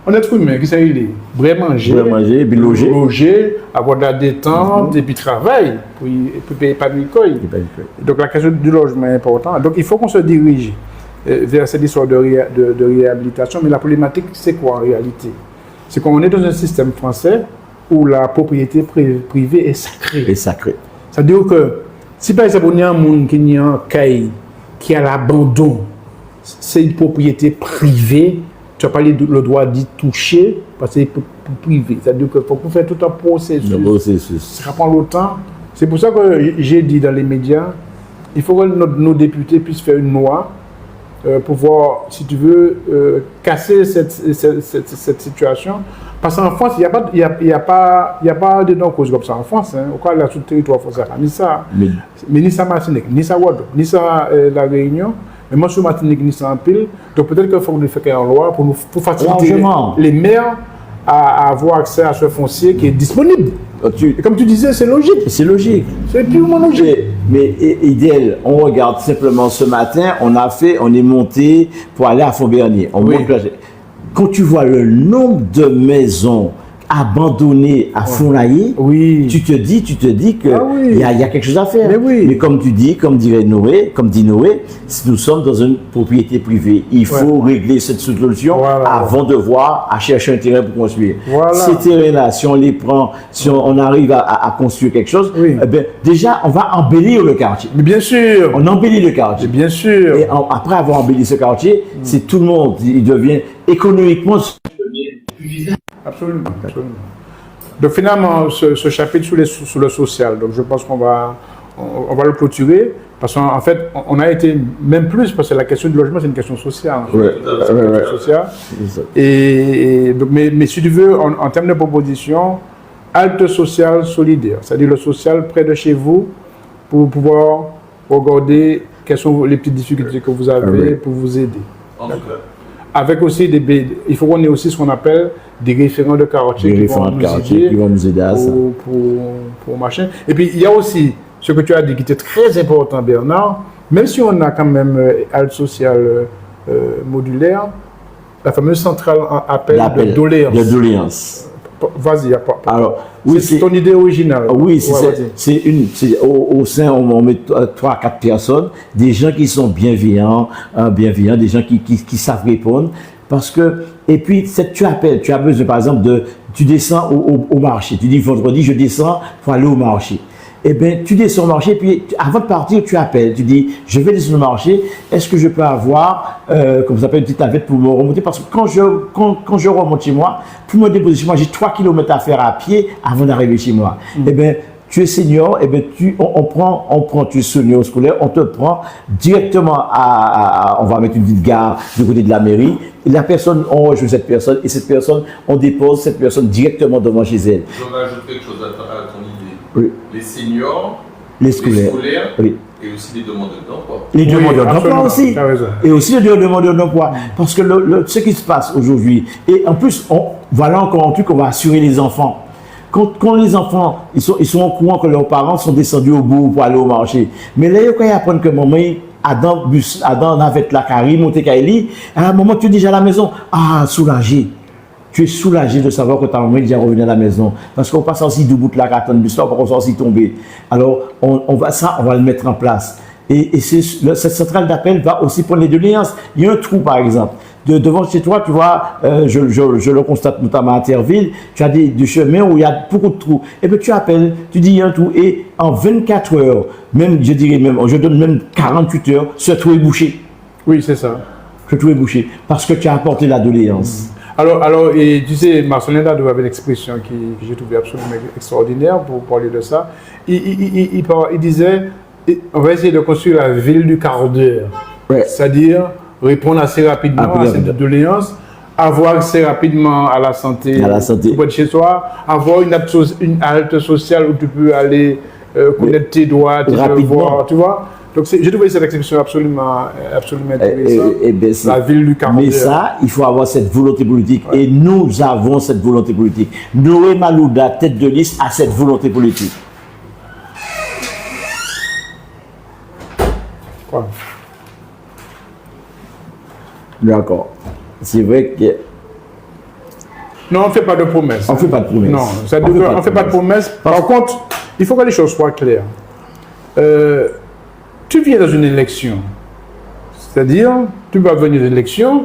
on est humain, qui s'est vraiment manger, puis loger, avoir de la détente, et puis travailler, pour payer pas de l'école. Donc la question du logement est importante. Donc il faut qu'on se dirige vers cette histoire de réhabilitation, mais la problématique, c'est quoi en réalité? C'est qu'on est dans un système français où la propriété privée est sacrée. C'est-à-dire que si par exemple il y a un monde qui a un caille, qui a l'abandon, c'est une propriété privée tu n'as pas le droit d'y toucher parce que c'est pour privé. C'est-à-dire qu'il faut faire tout un processus. Le processus. Ça prend le temps. C'est pour ça que j'ai dit dans les médias, il faut que nos députés puissent faire une loi pour pouvoir, si tu veux, casser cette situation. Parce qu'en France, il n'y a pas de non-cause comme ça en France. Hein. Au cas de la sous-territoire français, ni ça, mais ni ça Martinique, ni ça Guadeloupe, ni ça la Réunion, mais moi sur Martinique, ni ça en pile. Donc peut-être qu'il faut nous faire une loi pour faciliter les maires à avoir accès à ce foncier qui est disponible. Et comme tu disais, c'est logique. C'est logique. C'est purement logique. Mais Idel, on regarde simplement ce matin, on est monté pour aller à Font-Bernier. Quand tu vois le nombre de maisons abandonnées à Font-Laillé, tu te dis que il y a quelque chose à faire. Mais comme tu dis, comme dit Noé, si nous sommes dans une propriété privée, il faut régler cette solution avant de voir à chercher un terrain pour construire. Ces terrains-là, si on les prend, si on arrive à construire quelque chose, eh bien, déjà on va embellir le quartier. Mais bien sûr. On embellit le quartier. Mais bien sûr. Et après avoir embelli ce quartier, c'est tout le monde, il devient économiquement. Absolument, absolument. Donc finalement, ce chapitre sur le social, donc je pense qu'on va le clôturer, parce qu'en fait, on a été même plus, parce que la question du logement, c'est une question sociale. Sociale. Et donc, mais si tu veux, en termes de proposition, halte sociale solidaire, c'est-à-dire le social près de chez vous, pour pouvoir regarder quelles sont les petites difficultés que vous avez pour vous aider. Avec aussi il faut qu'on ait aussi ce qu'on appelle des référents de quartier qui vont nous aider à ça. Pour machin. Et puis il y a aussi ce que tu as dit qui était très important, Bernard, même si on a quand même halte sociale modulaire, la fameuse centrale appel de doléances. Vas-y, alors, c'est ton idée originale. Oui, au sein, on met 3-4 personnes, des gens qui sont bienveillants, des gens qui savent répondre. Parce que, et puis, tu appelles, tu as besoin, par exemple, tu descends au marché. Tu dis vendredi, je descends pour aller au marché. Eh bien, tu descends au marché, puis avant de partir, tu appelles. Tu dis, je vais descendre au marché, est-ce que je peux avoir, comme ça s'appelle, une petite navette pour me remonter? Parce que quand je remonte chez moi, pour me déposer chez moi, j'ai 3 km à faire à pied avant d'arriver chez moi. Eh bien, tu es senior, eh bien, tu es senior scolaire, on te prend directement on va mettre une petite gare du côté de la mairie. Et la personne, on rejoint cette personne, et cette personne, on dépose cette personne directement devant chez elle. Je vais ajouter quelque chose à ton idée. Oui. Les seniors, les scolaires et aussi les demandeurs d'emploi. Les demandeurs d'emploi aussi. Et aussi les demandeurs d'emploi. Parce que ce qui se passe aujourd'hui, et en plus, voilà encore un truc qu'on va assurer les enfants. Quand les enfants, ils sont au courant que leurs parents sont descendus au bout pour aller au marché. Mais là, quand ils apprennent que maman, Adam navette la carrière, monté Kaili, à un moment, tu es déjà à la maison. Ah, soulagé. Tu es soulagé de savoir que ta maman est déjà revenue à la maison. Parce qu'on passe aussi debout de la carte, du soir, on va aussi tomber. Alors, on va le mettre en place. Et cette centrale d'appel va aussi prendre les doléances. Il y a un trou, par exemple. Devant chez toi, tu vois, je le constate notamment à Terreville, tu as des chemins où il y a beaucoup de trous. Et puis tu appelles, tu dis il y a un trou, et en 24 heures, je donne même 48 heures, ce trou est bouché. Oui, c'est ça. Ce trou est bouché, parce que tu as apporté la doléance. Alors, et tu sais, Marcelin Dado avait une expression que j'ai trouvée absolument extraordinaire pour parler de ça. Il disait, on va essayer de construire la ville du quart d'heure. Ouais. C'est-à-dire répondre assez rapidement à cette doléance, avoir accès rapidement à la santé, près de chez toi, avoir une halte sociale où tu peux aller connaître tes droits, tes devoirs, tu vois. Donc j'ai trouvé cette expression absolument intéressante. La ville du quart d'heure. Mais ça, il faut avoir cette volonté politique. Ouais. Et nous avons cette volonté politique. Noé Malouda, tête de liste, a cette volonté politique. Ouais. D'accord. C'est vrai que... Non, on ne fait pas de promesses. On ne fait pas de promesses. Non, on ne fait pas de promesses. Par contre, il faut que les choses soient claires. Tu viens dans une élection. C'est-à-dire, tu vas venir dans une élection,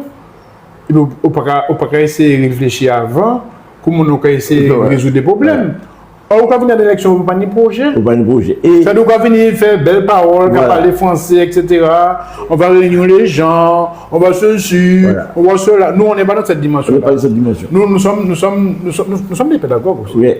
il ne faut pas essayer de réfléchir avant, comment on peut essayer de résoudre des problèmes. On va venir à l'élection, on va pas de projet. On va pas de projet. Et Ça nous va venir faire belles paroles, Voilà. parler français, etc. On va réunir les gens, on va ceci, Voilà. on va cela. Nous, on n'est pas dans cette on dimension. n'est pas dans cette dimension. Nous sommes des pédagogues aussi. Oui.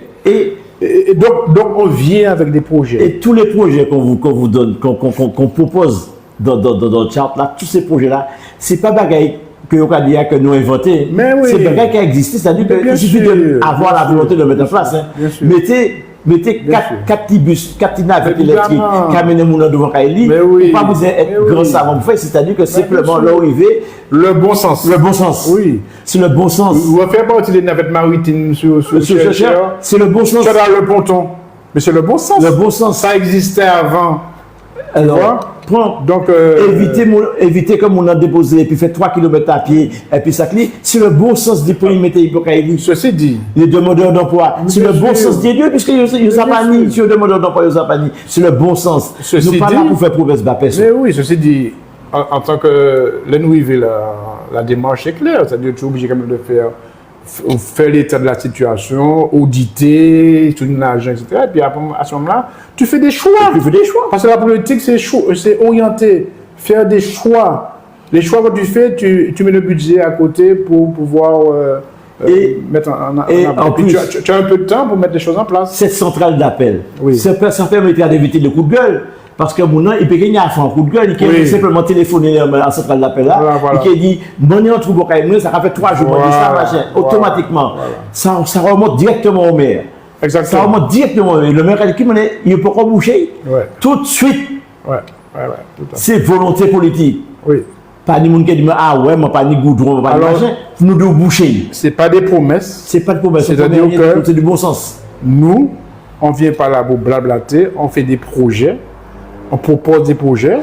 Et donc, on vient avec des projets. Et tous les projets qu'on vous donne, qu'on propose dans le chart, là, tous ces projets-là, c'est pas bagaille que vous avez dit que nous inventés. Mais oui. C'est bagaille qui a existé. C'est-à-dire Bien qu'il suffit sûr, d'avoir la volonté de le mettre en place. Hein. Bien sûr. Mettez Bien sûr. 4 petits bus, 4 petits navettes électriques Évidemment. qui amènent les gens devant Kaili. Mais oui. Pour pas vous être Mais grand oui. savant pour faire, c'est-à-dire que simplement bien sûr. l'arrivée, Le bon sens. le bon sens. Oui. C'est le bon sens. On va faire partie des navettes maritimes sur Cher. C'est le bon sens. C'est dans le ponton. Mais c'est le bon sens. Le bon sens. Ça existait avant. Alors, prends. Donc, Éviter comme on a déposé et puis fait 3 km à pied et puis ça clé. C'est le bon sens du premier métier pour Kaili. ceci dit, Les demandeurs d'emploi. C'est le bon sûr. sens des dieux puisque ils n'ont pas ni. Si les demandeurs d'emploi, ils n'ont pas ni. C'est le bon sens. Ceci Nous pas là dit- pour faire promesse bas personne. mais oui, ceci dit, en tant que l'NUIV, la démarche est claire. C'est-à-dire que tu es obligé quand même de faire l'état de la situation, auditer, soutenir l'argent, etc. Et puis à ce moment-là, tu fais des choix. Tu fais des choix. Parce que la politique, c'est orienté. Faire des choix. Les choix que tu fais, tu mets le budget à côté pour pouvoir mettre en en puis plus- tu as un peu de temps pour mettre les choses en place. Cette centrale d'appel, Oui. ça permet d'éviter le coup de gueule. Parce que mon nom, il peut gagner à faire un coup de gueule, il peut Oui. simplement téléphoner à la centrale d'appel là, Voilà. il peut dire, bon, on trouve que ça fait 3 jours, Voilà. ça, machin, Voilà. automatiquement. Voilà. Ça remonte directement au maire. Ça Exactement. remonte directement au maire. Le maire, il peut pas bouger. Ouais. Tout de suite, Ouais, tout à fait. c'est volonté politique. Oui. Pas ni monde qui dit, ah ouais, moi pas ni goudron, pas ni Alors- machin. Nous devons boucher. C'est pas des promesses. C'est pas de problème, C'est-à-dire que- c'est du bon sens. Nous, on vient pas là pour blablater, on fait des projets, on propose des projets,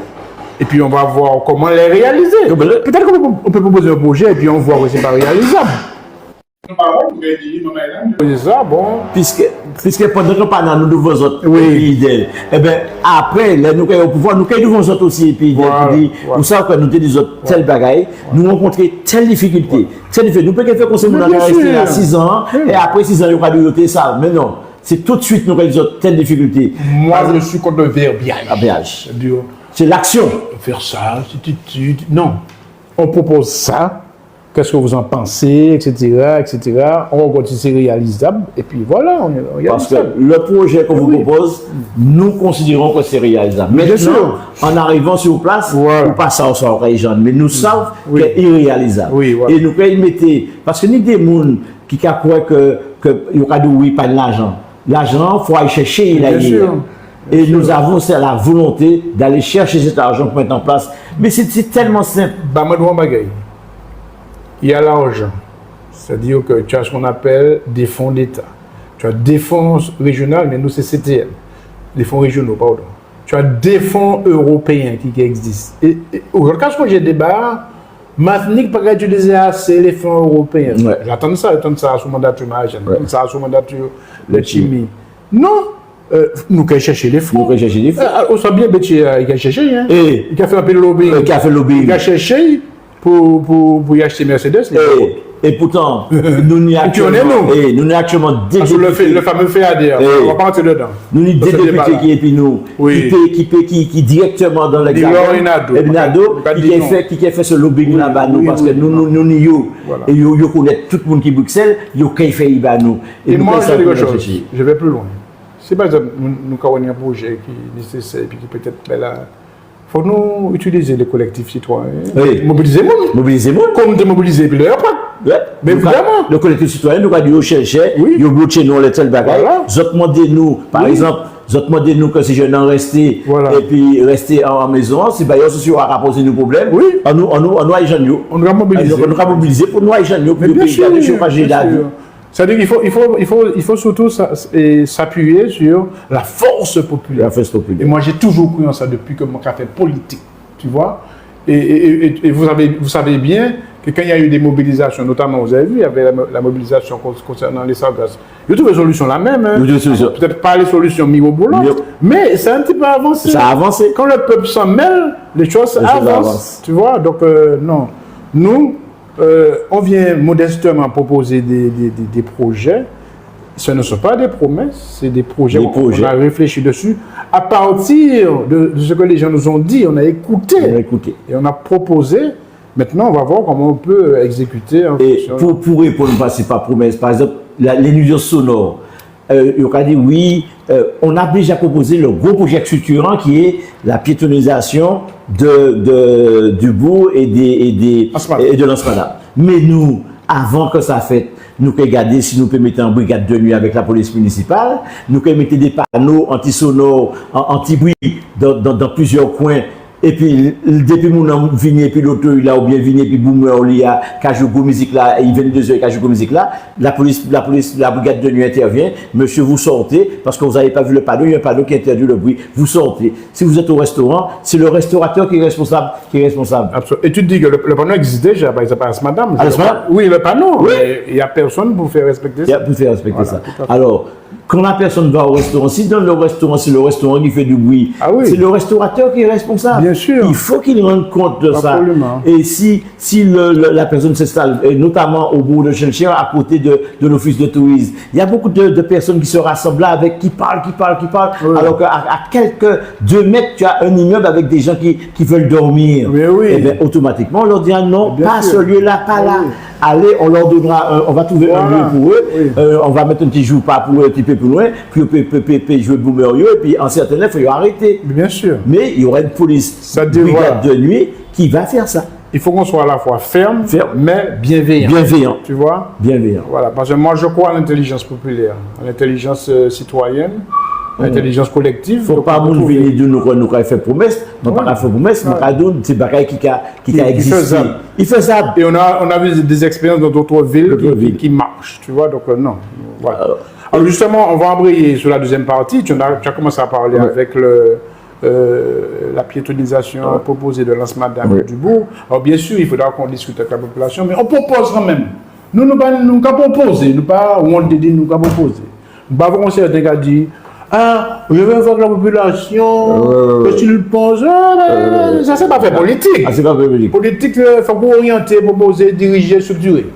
et puis on va voir comment les réaliser. Peut-être qu'on peut proposer un projet et puis on voit que c'est pas réalisable. C'est ça, bon. Puisque pendant que pendant nous devons autres Oui. pays d'elle, eh bien après, là, nous au pouvoir, nous devons autres aussi pays d'elle, Voilà, pour dire, voilà. nous savons que nous des autres telle bagaille, nous rencontrer telle difficulté, telle difficulté. Nous pouvons faire comme ça, nous Mais allons bien rester sûr. là 6 ans, Oui. et après 6 ans, il y aura du côté ça. Mais non, c'est tout de suite nous réalisons telle difficulté. Moi, je suis contre le verbiage. Verbiage. C'est-à-dire, C'est l'action. faire ça, non. On propose ça, qu'est-ce que vous en pensez, etc., etc. On regarde si c'est réalisable, et puis voilà, on est Parce que réalisable. le projet qu'on vous Oui. propose, nous considérons que c'est réalisable. Mais bien Maintenant, sûr. en arrivant sur place, Voilà. ou pas ça au soir gens, mais nous savons Oui. que c'est irréalisable. Oui, voilà. Et nous pouvons mettre, parce que nous des gens qui croient que il y aura de oui, pas de l'argent. L'argent, il faut aller chercher, il Bien sûr. Et nous avons la volonté d'aller chercher cet argent pour mettre en place. Mais c'est tellement simple. Bah, moi, je bagaille. Il y a l'argent. C'est-à-dire que tu as ce qu'on appelle des fonds d'État. Tu as des fonds régionaux, mais nous, c'est CTL. Des fonds régionaux, pardon. Tu as des fonds européens qui existent. Et aujourd'hui, quand j'ai débat, Martinique n'a pas utilisé assez les fonds européens. Ouais. J'attends ça sous mandature Mahajan, Ouais. j'attends ça sous mandature le Le Chimi. Chimi. Non, nous allons chercher les fonds. Nous pouvons chercher des fonds. On sait bien, il a cherché. Hein. Et Il a fait un peu de lobbying. le café lobby. Il a cherché pour y acheter Mercedes. Et pourtant, nous n'y Et puis on est actuellement, nous. et nous n'y actuellement des Parce que députés. le fameux FEADR, Eh. on va pas rentrer dedans. Nous n'y Dans des ce députés débat-là. qui est puis nous, Oui. qui directement dans l'examen, Lorinado. Ebinado, Pas qui dit a non. fait ce lobbying Oui, là-bas nous, oui, parce oui, que nous non. n'y yo, Voilà. et yo connaît tout le monde qui est Bruxelles, yo qui fait iba nous. Et nous moi, faisons je dis ça quelque pour chose. réfléchir. Je vais plus loin. C'est pas exemple, nous avons un projet qui est nécessaire et puis qui peut-être là. Il faut nous utiliser les collectifs citoyens. Oui. Mobiliser moi. Mobilisez-moi. Comme démobiliser, puis là, après. Ouais. Mais Nous, évidemment. le collectif citoyen, nous avons dit au chercher, Oui. nous bloqué nous les tels bagages. Voilà. Vous demandez-nous, par Oui. exemple, vous demandez-nous que si je n'en restais, Voilà. et puis rester en maison, si bailleurs sociaux a posé nos problèmes, Oui. on nous aille nous. On doit mobiliser. On doit mobiliser pour nous aille nous, pour Mais le bien pays sûr, garder chauffage et bien la vie. sûr. C'est-à-dire qu'il faut surtout s'appuyer sur la force populaire. La fête Et populaire. moi, j'ai toujours cru en ça depuis que mon café politique, tu vois. Et vous savez bien que quand il y a eu des mobilisations, notamment, vous avez vu, il y avait la mobilisation concernant les sargasses. Il y a toutes les solutions la même. Hein. Il y a toutes les solutions. Peut-être pas les solutions mirobolantes, Mieux. mais c'est un petit peu avancé. Ça a avancé. Quand le peuple s'en mêle, les choses avancent. avancent. Tu vois, donc non. Nous, on vient modestement proposer des projets Ce ne sont pas des promesses, c'est des projets. Des projets. On a réfléchi dessus. À partir de ce que les gens nous ont dit, on a écouté. Écoutez. Et on a proposé. Maintenant, on va voir comment on peut exécuter. Et pour répondre, c'est pas promesse, par exemple, les nuisances sonores. Il a dit oui, on a déjà proposé le gros projet structurant qui est la piétonisation du bourg et de l'Anse-Madame. Mais nous, avant que ça fait, nous pouvons regarder si nous pouvons mettre en brigade de nuit avec la police municipale, nous pouvons mettre des panneaux anti-sonores, anti-bruit dans plusieurs coins. Et puis, depuis mon nom venu, puis l'autre, il a ou bien venu, puis boomer, il y a Kajoukou musique là, il 22h Kajoukou musique là, la brigade de nuit intervient, monsieur, vous sortez, parce que vous n'avez pas vu le panneau, il y a un panneau qui interdit le bruit, vous sortez. Si vous êtes au restaurant, c'est le restaurateur qui est responsable. Absolument. Et tu te dis que le panneau existe déjà, par exemple, à Madame. Madame? Oui, le panneau. Oui. Il n'y a personne pour faire respecter ça. Pour faire respecter Voilà, ça. tout à fait. Alors, quand la personne va au restaurant, si dans le restaurant, c'est le restaurant qui fait du bruit, c'est le restaurateur qui est responsable. Bien sûr. Il faut qu'il rende compte de Absolument. ça. Et si la personne s'installe, notamment au bout de Chenchère, à côté de l'office de tourisme, il y a beaucoup de personnes qui se rassemblent là, qui parlent, Oui. alors qu'à quelques 2 mètres, tu as un immeuble avec des gens qui veulent dormir. Mais oui. Et bien, automatiquement, on leur dit non, Bien pas sûr. ce lieu-là, pas là. Oui. Allez, on leur donnera, on va trouver un lieu pour eux, Oui. on va mettre un petit jour pas pour eux, un petit peu plus loin, puis on peut jouer boomer, et puis en certains cas, il faut arrêter. Bien sûr. Mais il y aura une police, Ça dit, brigade voilà. de nuit qui va faire ça. Il faut qu'on soit à la fois ferme, mais bienveillant. Bienveillant. Tu vois? Bienveillant. Voilà, parce que moi je crois à l'intelligence populaire, à l'intelligence citoyenne, à l'intelligence collective. Il ne faut Donc, pas on peut nous trouver- venir de nous faire promesse, non pas faire promesse, mais c'est bagaille qui a existé. faisable. Il fait ça. Et on a vu des expériences dans d'autres villes D'autres villes. qui marchent, tu vois, donc non. Voilà. Alors justement, on va embrayer sur la deuxième partie. Tu as commencé à parler avec la piétonisation proposée de L'Anse-Madame du Bourg. Alors bien sûr, il faudra qu'on discute avec la population, mais on propose quand même. Nous n'avons pas proposé, nous pas on dit nous pas proposer. Nous avons certains qui disent ah, je vais voir la population, qu'est-ce qu'ils pensent. Ça, c'est pas fait politique. Ah, c'est pas public. Politique, il faut orienter, proposer, diriger, structurer.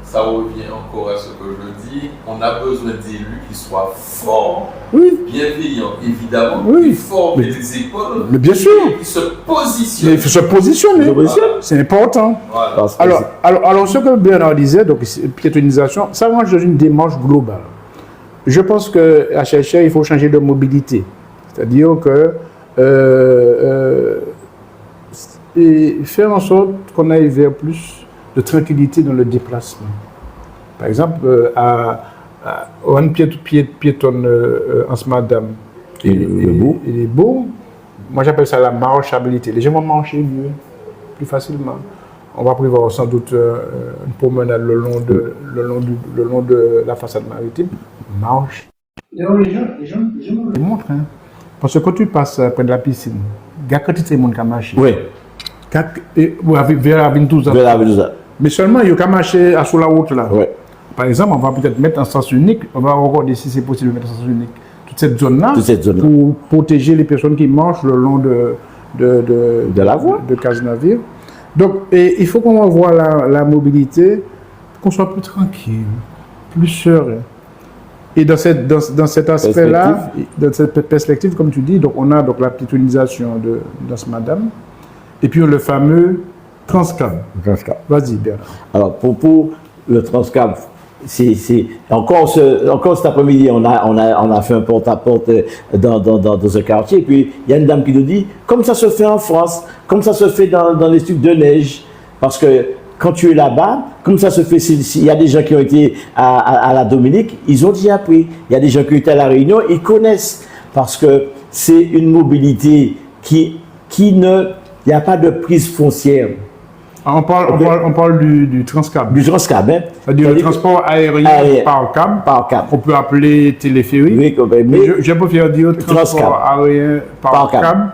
Ça revient encore à ce que je dis. On a besoin d'élus qui soient forts, Oui, bienveillants, évidemment, Oui. qui forment Mais- des écoles, mais bien sûr. qui se Mais positionnent. il faut se positionner. Se positionner. C'est important. Voilà. Parce que Alors, ce que Bernard disait, donc piétonisation, ça marche dans une démarche globale. Je pense qu'à Cherchère, il faut changer de mobilité. C'est-à-dire que et faire en sorte qu'on aille vers plus de tranquillité dans le déplacement. Par exemple, on piétonne Anse-Madame Et le Bourg. et les Bourgs. Moi, j'appelle ça la marchabilité. Les gens vont marcher mieux, plus facilement. On va prévoir sans doute une promenade le long de la façade maritime. Marche. Les gens me montrent. Hein. Parce que quand tu passes près de la piscine, il y a quantité de monde qui a marché. oui, Vers la Vintouza. je vais avec ça. Mais seulement, il y a qu'à marcher sur la route là. Oui. Par exemple, on va peut-être mettre un sens unique. On va regarder si c'est possible de mettre un sens unique. Toute cette zone-là. Toute cette zone-là. Pour protéger les personnes qui marchent le long de la voie. de Cazenavire. Donc, et il faut qu'on revoie la mobilité, qu'on soit plus tranquille, plus serein. Et dans cet aspect-là, dans cette perspective, comme tu dis, donc on a donc la piétonisation de L'Anse-Madame, et puis le fameux Transcab. Vas-y, Bernard. Alors, pour le Transcab, c'est encore cet après-midi, on a fait un porte-à-porte dans un quartier, et puis il y a une dame qui nous dit, comme ça se fait en France, comme ça se fait dans les trucs de neige, parce que quand tu es là-bas, comme ça se fait, il y a des gens qui ont été à la Dominique, ils ont déjà appris. Il y a des gens qui ont été à la Réunion, ils connaissent, parce que c'est une mobilité qui ne, il n'y a pas de prise foncière. On parle du Transcab. Du Transcab, hein. C'est-à-dire le transport aérien par câble, Par câble. qu'on peut appeler téléphérique. Oui, mais Je préfère dire transport aérien par câble. câble,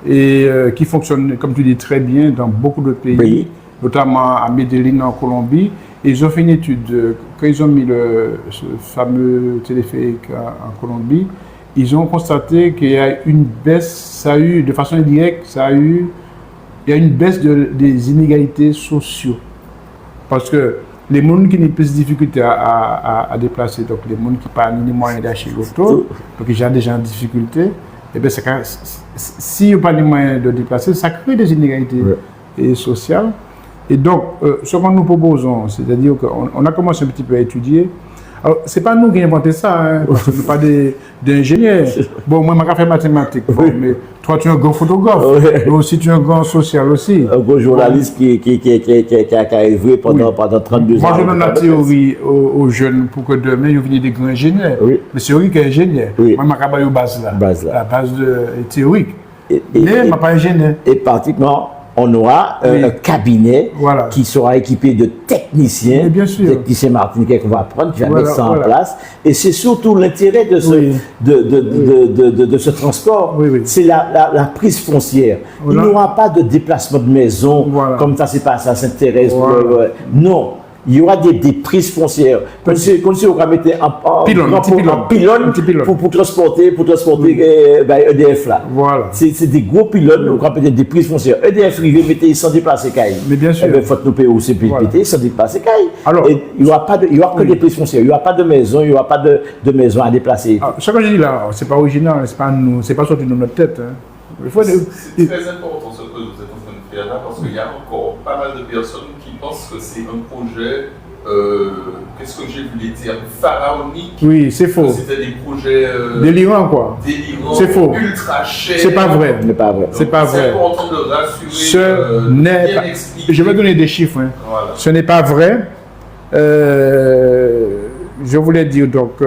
et qui fonctionne, comme tu dis, très bien dans beaucoup de pays, Oui. notamment à Medellín en Colombie. Et ils ont fait une étude, quand ils ont mis ce fameux téléphérique en Colombie, ils ont constaté qu'il y a une baisse, de façon indirecte, il y a une baisse des inégalités sociales. Parce que les gens qui ont plus de difficultés à déplacer, donc les gens qui n'ont pas ni moyens d'acheter l'auto, donc ils ont déjà en difficulté, et bien si ils n'ont pas les moyens de déplacer, ça crée des inégalités sociales. Et donc, ce que nous proposons, c'est-à-dire qu'on a commencé un petit peu à étudier. Alors, ce n'est pas nous qui avons inventé ça, hein, parce que nous ne sommes pas des ingénieurs. Bon, moi, je n'ai pas fait mathématiques, bon, mais toi, tu es un grand photographe, mais aussi tu es un grand social aussi. Un grand journaliste qui a œuvré pendant 32 ans. Moi, je donne la théorie aux jeunes pour que demain, ils viennent des grands ingénieurs. Mais c'est eux qui sont ingénieurs. Moi, je n'ai pas base là, la base théorique. Mais je ne suis pas ingénieur. Et pratiquement, on aura un cabinet qui sera équipé de techniciens, techniciens martiniquais qu'on va prendre, qui va mettre ça en place. Et c'est surtout l'intérêt de ce transport, c'est la prise foncière. Il n'y aura pas de déplacement de maison, comme ça s'est passé à Sainte-Thérèse. Non. Il y aura des prises foncières. Comme si on va mettre un pylône pour transporter EDF là. Voilà. C'est des gros pylônes, on va mettre des prises foncières. EDF rivé, mettez sans déplacer caille. Mais bien sûr. Il faut nous payer aussi péter sans déplacer caille. Alors, il n'y aura que des prises foncières. Il n'y aura pas de maison, il n'y aura pas de maison à déplacer. Alors, ce que je dis là, c'est pas original, c'est pas nous, c'est pas sorti de notre tête. Hein. C'est très important ce que vous êtes en train de faire là, parce qu'il y a encore pas mal de personnes qui pensent que c'est un projet, qu'est-ce que j'ai vu les termes, pharaonique. Oui, c'est faux. C'était des projets délirants, quoi. Délirants, c'est faux. Ultra chers. C'est pas vrai. C'est pas vrai. C'est important de rassurer, bien expliquer. Je vais donner des chiffres. Hein. Voilà. Ce n'est pas vrai. Je voulais dire donc,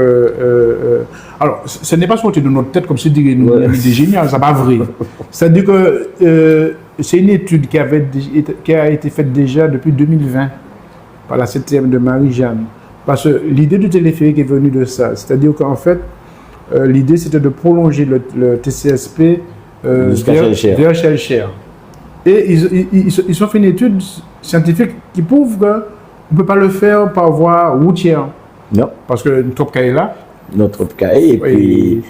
alors, ce n'est pas sorti de notre tête comme si nous avons des géniales, ça n'est pas vrai. C'est-à-dire que c'est une étude qui a été faite déjà depuis 2020 par la 7e de Marie-Jeanne. Parce que l'idée du téléphérique est venue de ça. C'est-à-dire qu'en fait, l'idée c'était de prolonger le TCSP vers Chelcher. Et ils ont fait une étude scientifique qui prouve qu'on ne peut pas le faire par voie routière. Non. Parce que notre cas est là. Notre cas et puis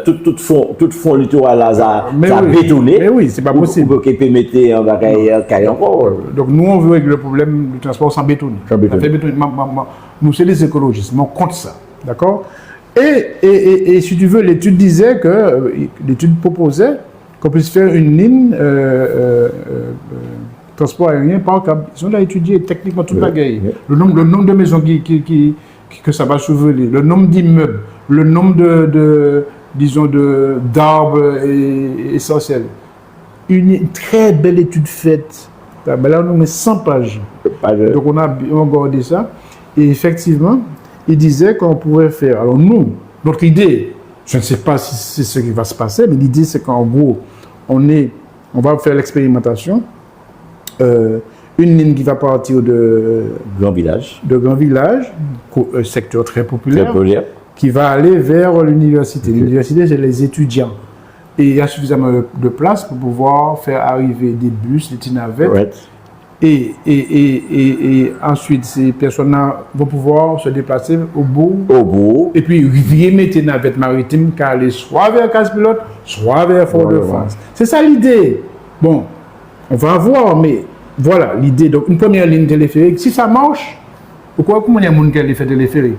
tout fond littoral là, ça bétonné. Mais oui, c'est pas possible. Pour qu'il peut mettre en bagaille encore. Donc nous, on veut régler le problème du transport sans bétonner. Nous, c'est les écologistes, on compte ça. D'accord. Et si tu veux, l'étude disait que, l'étude proposait qu'on puisse faire une ligne transport aérien par câble. Ils ont étudié techniquement toute la bagaille. Le nombre de maisons que ça va soulever, le nombre d'immeubles, le nombre d'arbres essentiels. Une très belle étude faite. Ben là, on met 100 pages. Donc, on a regardé ça. Et effectivement, il disait qu'on pouvait faire. Alors, nous, notre idée, je ne sais pas si c'est ce qui va se passer, mais l'idée, c'est qu'en gros, on va faire l'expérimentation. Une ligne qui va partir de Grand Village, un secteur très populaire, qui va aller vers l'université. L'université, c'est les étudiants. Et il y a suffisamment de place pour pouvoir faire arriver des bus, des petites navettes. Et ensuite, ces personnes-là vont pouvoir se déplacer au bout. Et puis, mettre des navettes maritimes qui aller soit vers Casse-Pilote, soit vers Fort-de-France. C'est ça l'idée. Bon, on va voir, mais voilà l'idée. Donc, une première ligne téléphérique, si ça marche, pourquoi il y a des gens qui ont fait téléphérique?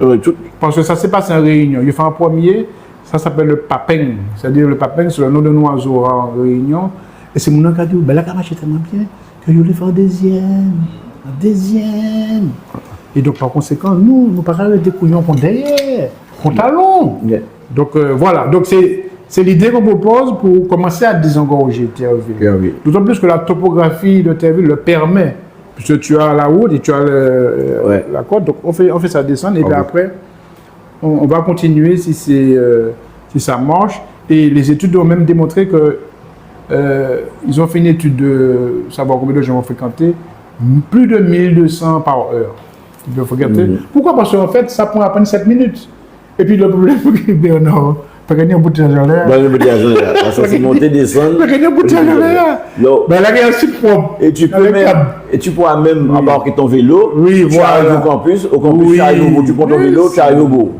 Parce que ça s'est passé en Réunion. Il fait un premier, ça s'appelle le papeng. C'est-à-dire le papeng, c'est le nom d'un oiseau en Réunion. Et c'est mon qui a dit, ben là, ça marche tellement bien que je voulais faire un deuxième. Et donc, par conséquent, nous parlons des couillons qu'on derrière, qu'on talons. Donc, voilà. Donc, c'est l'idée qu'on propose pour commencer à désengorger Terreville. D'autant plus que la topographie de Terreville le permet. Puisque tu as la route et tu as la côte. Donc, on fait ça descendre. Et puis après, on va continuer si ça marche. Et les études ont même démontré que ils ont fait une étude de savoir combien de gens vont fréquenter. Plus de 1200 par heure. Ils vont fréquenter. Pourquoi? Parce qu'en fait, ça prend à peine 7 minutes. Et puis le problème, Bernard, pas gagner un bout de temps en l'air. Ça c'est monter, descendre. Pas gagner un bout de temps en l'air. Ben là, il y a un site propre. Et tu pourras même embarquer ton vélo. Oui, tu arrives au campus, tu arrives au bout, tu prends ton vélo, tu arrives au bout.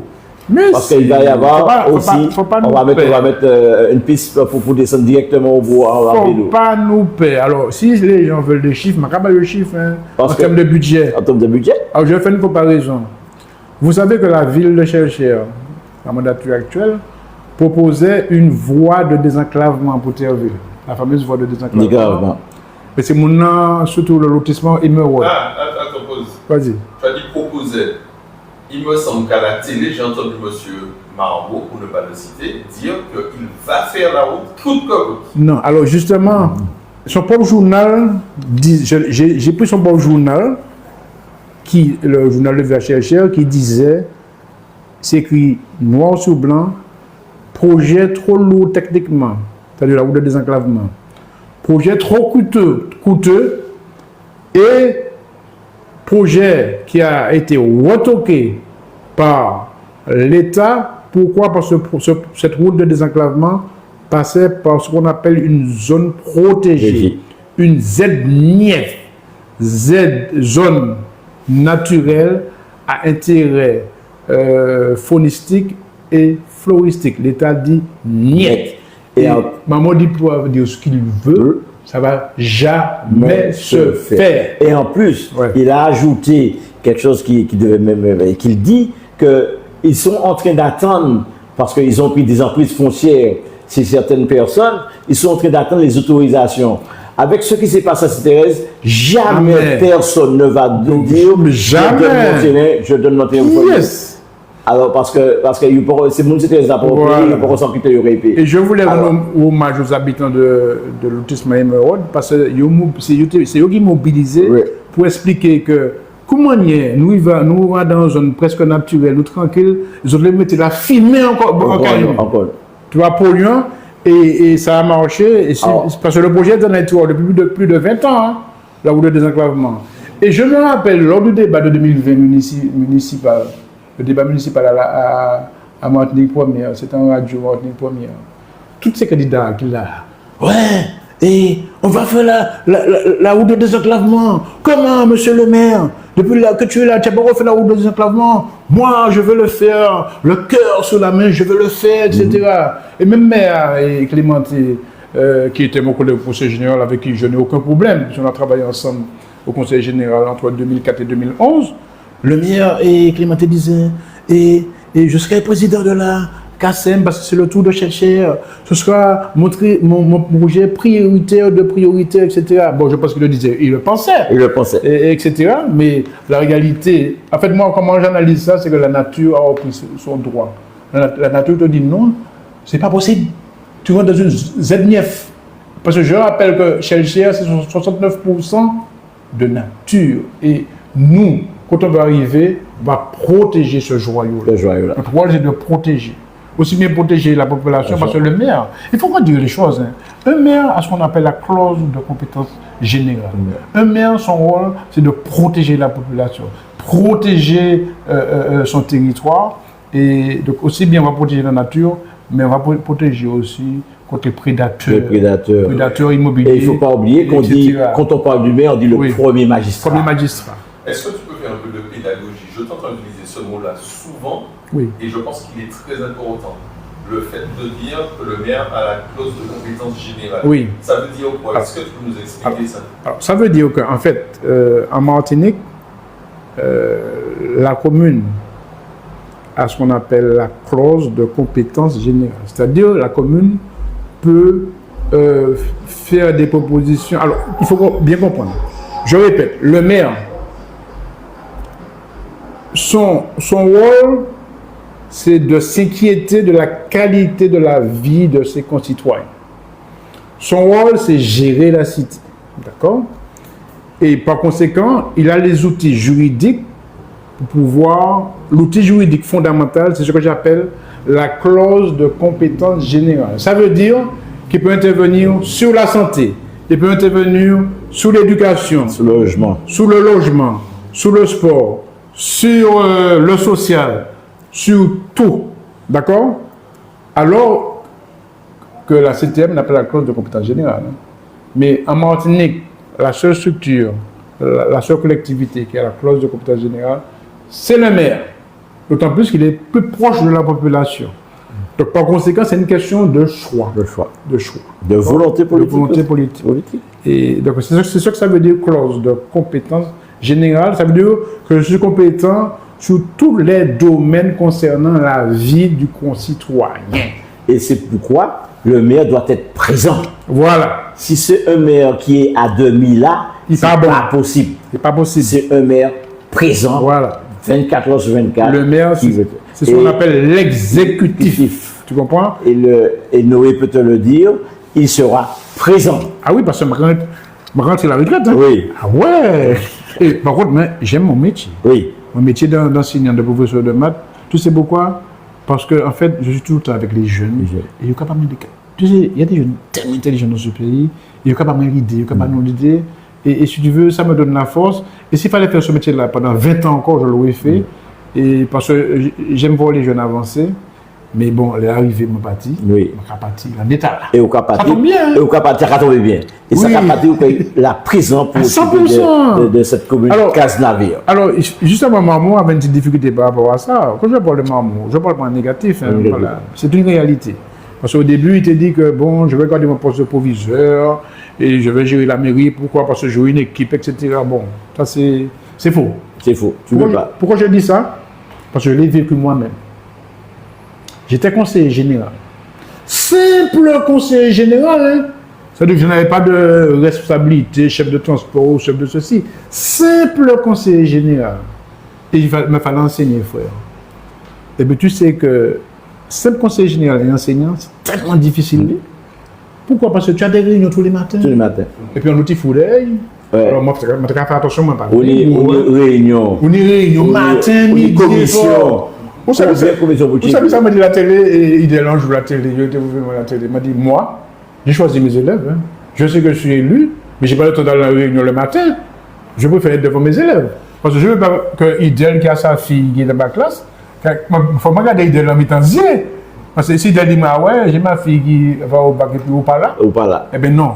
Mais Parce qu'il va y avoir aussi, faut pas on va mettre une piste pour descendre directement au bout en vélo. Faut pas nous perdre. Alors, si les gens veulent des chiffres, je vais le chiffre en termes de budget. En termes de budget? Alors, je vais faire une comparaison. Vous savez que la ville de Cherchères, la mandature actuelle, proposait une voie de désenclavement pour Terreville. La fameuse voie de désenclavement. Mais c'est mon nom, surtout le lotissement Emerald. Attends, pause. Vas-y. Tu as dit proposer. Il me semble qu'à la télé, j'ai entendu M. Marbeau, pour ne pas le citer, dire qu'il va faire la route toute comme. Non, alors justement, son propre journal, j'ai pris son propre journal, le journal de VHR, qui disait, c'est écrit noir sur blanc, projet trop lourd techniquement, c'est-à-dire la route de désenclavement, projet trop coûteux et projet qui a été retoqué par l'État. Pourquoi? Parce que cette route de désenclavement passait par ce qu'on appelle une zone protégée, une ZNIF, zone naturelle à intérêt faunistique et floristique. L'État dit niet. Et Maman dit pour dire ce qu'il veut, ça va jamais se faire. Et en plus, il a ajouté quelque chose qu'il dit qu'ils sont en train d'attendre, parce qu'ils ont pris des emprises foncières chez certaines personnes, ils sont en train d'attendre les autorisations. Avec ce qui s'est passé à Sainte-Thérèse, jamais personne ne va dire je donne mon terrain. Yes. Alors, parce que c'est mon Sainte-Thérèse approprié, il faut s'en quitter le répit. Et je voulais rendre hommage aux habitants de lotissement Emerald, parce que c'est eux qui mobilisé pour expliquer que comment nous allons dans une zone presque naturelle, nous tranquille, ils ont mettre la filmer encore. Tu vois, polluant, et ça a marché, parce que le projet est en étoile depuis plus de 20 ans, hein, la route de désenclavement. Et je me rappelle, lors du débat de 2020 municipal, le débat municipal à Martinique Première, c'était en radio Martinique Première, tous ces candidats qui là, et on va faire la route de désenclavement. Comment, monsieur le maire? Depuis là que tu es là, tu n'as pas refait la route de désenclavement. Moi, je veux le faire. Le cœur sur la main, je veux le faire, etc. Et même maire et Clémenté, qui était mon collègue au conseil général, avec qui je n'ai aucun problème, on a travaillé ensemble au conseil général entre 2004 et 2011, le maire et Clémenté disaient, et je serai président de la CACEM, parce que c'est le tour de Cherchères, ce sera mon projet prioritaire, etc. Bon, je pense qu'il le disait, il le pensait. Etc. Mais la réalité, en fait, moi, comment j'analyse ça, c'est que la nature a repris son droit. La nature te dit non, c'est pas possible. Tu vas dans une ZNIF. Parce que je rappelle que Cherchères, c'est 69% de nature. Et nous, quand on va arriver, on va protéger ce joyau-là. Notre rôle, c'est de protéger. Aussi bien protéger la population, parce que le maire, il faut pas dire les choses. Hein. Un maire a ce qu'on appelle la clause de compétence générale. Un maire, son rôle, c'est de protéger la population, protéger son territoire. Et donc, aussi bien on va protéger la nature, mais on va protéger aussi contre les prédateurs immobiliers. Et il ne faut pas oublier qu'on dit, quand on parle du maire, on dit le premier magistrat. Est-ce que tu peux faire un peu de pédagogie? Je t'entends utiliser ce mot-là souvent, et je pense qu'il est très important. Le fait de dire que le maire a la clause de compétence générale. Oui. Ça veut dire quoi? Est-ce que tu peux nous expliquer ça? Alors, ça veut dire qu'en fait, en Martinique, la commune a ce qu'on appelle la clause de compétence générale. C'est-à-dire la commune peut faire des propositions. Alors, il faut bien comprendre. Je répète, le maire, son rôle, c'est de s'inquiéter de la qualité de la vie de ses concitoyens. Son rôle, c'est gérer la cité. D'accord? Et par conséquent, il a les outils juridiques pour pouvoir... L'outil juridique fondamental, c'est ce que j'appelle la clause de compétence générale. Ça veut dire qu'il peut intervenir sur la santé, il peut intervenir sur l'éducation, sur le logement, sur le sport, sur le social, sur tout. D'accord? Alors que la CTM n'a pas la clause de compétence générale. Mais en Martinique, la seule structure, la seule collectivité qui a la clause de compétence générale, c'est le maire. D'autant plus qu'il est plus proche de la population. Donc, par conséquent, c'est une question de choix. Le choix. De choix. De volonté politique. De volonté politique. Et donc, c'est ça que ça veut dire, clause de compétence générale. Ça veut dire que je suis compétent sur tous les domaines concernant la vie du concitoyen. Et c'est pourquoi le maire doit être présent. Voilà. Si c'est un maire qui est à demi là, c'est pas possible. C'est pas possible. C'est un maire présent. Voilà. 24 heures sur 24. Le maire, c'est ce qu'on appelle l'exécutif. Tu comprends? Et Noé peut te le dire, il sera présent. Ah oui, parce que ma c'est la retraite. Hein? Oui. Ah ouais. Et, par contre, j'aime mon métier. Oui. Mon métier d'enseignant, de professeur de maths. Tu sais pourquoi? Parce que, en fait, je suis tout le temps avec les jeunes. Et ils sont capables de... Tu sais, il y a des jeunes tellement intelligents dans ce pays. Ils sont capables d'idées, ils sont capables d'idées. Et si tu veux, ça me donne la force. Et s'il fallait faire ce métier-là pendant 20 ans encore, je l'aurais fait. Et parce que j'aime voir les jeunes avancer. Mais bon, les arrivées me parti. Oui. Je parti en état là. Et au cas ça tombe bien. Et au cas parti, ça tombe bien. Et ça parti, la prison pour de cette commune Cazenavire. Alors, justement, maman avait une petite difficulté par rapport à ça. Quand je parle de maman, je parle pas en négatif. Hein, voilà. C'est une réalité. Parce qu'au début, il te dit que bon, je vais garder mon poste de proviseur et je vais gérer la mairie. Pourquoi? Parce que j'ai une équipe, etc. Bon, ça c'est faux. C'est faux. Tu veux pas. Pourquoi je dis ça? Parce que je l'ai vécu moi-même. J'étais conseiller général. Simple conseiller général, hein? C'est-à-dire que je n'avais pas de responsabilité, chef de transport ou chef de ceci. Simple conseiller général. Et il me fallait enseigner, frère. Et bien tu sais que simple conseiller général et enseignant, c'est tellement difficile. Pourquoi? Parce que tu as des réunions tous les matins. Tous les matins. Et puis on nous dit foulet. Alors moi, je vais faire attention, moi, pas. On est réunion. On est réunion matin, midi, commission. Vous savez, ça m'a dit la télé, et idéalement, je joue la télé, je étais ouvert la télé. Il m'a dit, moi, j'ai choisi mes élèves. Hein. Je sais que je suis élu, mais je n'ai pas le temps d'aller à la réunion le matin. Je préfère être devant mes élèves. Parce que je ne veux pas que Idel, qui a sa fille qui est dans ma classe, il faut me regarder Idel en mi-temps. Parce que si Idel dit, ouais, j'ai ma fille qui va au bac et puis ou pas là. Ou pas là. Eh bien non.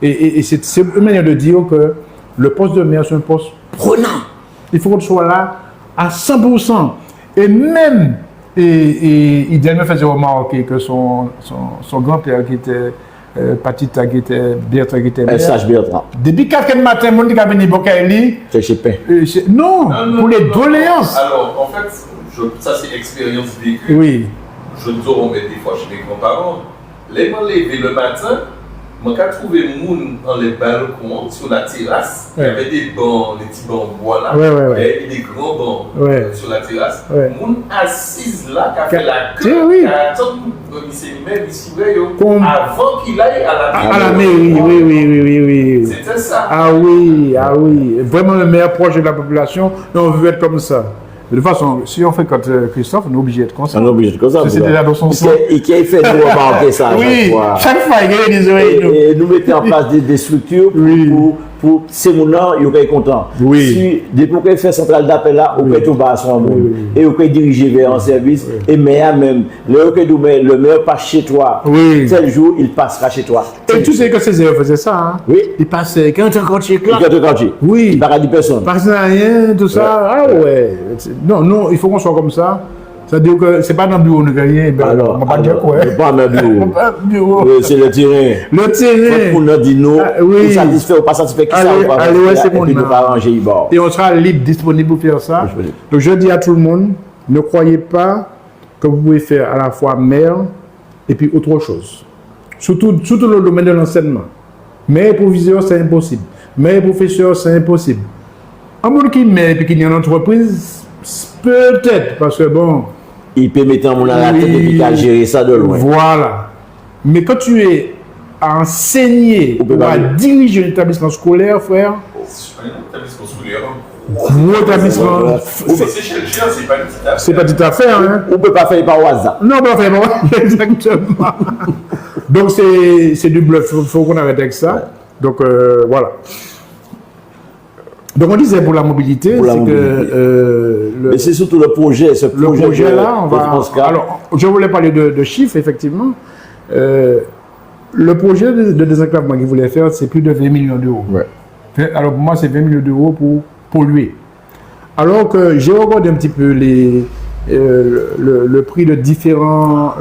Et c'est une manière de dire que le poste de maire, c'est un poste prenant. Il faut qu'on soit là à 100%. Et même, Idel me faisait remarquer que son grand-père qui était Patita, qui était Bertrand, qui était maire. SH Bertrand. Depuis 4 matin, mon dit qu'il venu Bokaeli. C'est chez Pain. Non, pour les doléances. Alors, en fait, ça c'est expérience vécue. Oui. Je dois remettre des fois chez mes grands-parents. Les gens levés le matin, je me trouvé moun dans les balcons, sur la terrasse. Il y avait des bancs, des petits bancs en bois là, et des grands bancs sur la terrasse. Moun assise là, qui a fait la queue, qui a attendu avant qu'il aille à la mairie. Oui. C'était ça. Ah oui. Vraiment le meilleur proche de la population, on veut être comme ça. De toute façon, si on fait quand Christophe, on est obligé d'être comme ça. On est obligé d'être comme ça. C'est déjà dans son sang. Et qui a fait nous remarquer ça à chaque fois. Chaque fois, il y a des oreilles. Et nous mettons en place des structures pour ces gens-là, ils sont contents. Si, depuis qu'on fait centrale d'appel là, on peut tout bas à son monde. Et on peut diriger vers un service. Et meilleur même, le meilleur passe chez toi. Tel jour, il passera chez toi. Et tu sais que ces élèves faisaient ça, hein? Oui. Ils passaient quand un quartier là. Oui. Il n'y a personne. Parce que rien, tout ça. Ah ouais. Non, il faut qu'on soit comme ça. C'est-à-dire que c'est pas dans le bureau de rien. Alors, on va pas dire quoi. C'est pas dans le bureau. C'est le terrain. Le terrain. Pour nous dire non, ou satisfait ou pas satisfait, qui ça ou pas. C'est mon nom. Et on sera libre, disponible pour faire ça. Donc je dis à tout le monde, ne croyez pas que vous pouvez faire à la fois maire et puis autre chose. Surtout dans le domaine de l'enseignement. Maire proviseur, c'est impossible. Maire professeur, c'est impossible. Un monde qui est maire et qui est en entreprise, peut-être, parce que bon... Il peut mettre un monde à la tête et puis gérer ça de loin. Voilà. Mais quand tu es à enseigner ou à diriger un établissement scolaire, frère... Un établissement scolaire. Gros établissement. C'est chez le chien, c'est pas une petite affaire. C'est pas toute affaire, hein. On ne peut pas faire par hasard. Non, on peut pas faire par hasard. Exactement. Donc c'est du bluff. Il faut qu'on arrête avec ça. Donc voilà. Donc on disait pour la mobilité, c'est que... mais c'est surtout le projet, le projet là, on va... Alors, je voulais parler de chiffres, effectivement. Le projet de désenclavement qu'il voulait faire, c'est plus de 20 millions d'euros. Ouais. Alors pour moi, c'est 20 millions d'euros pour polluer. Alors que j'ai regardé un petit peu le prix de différents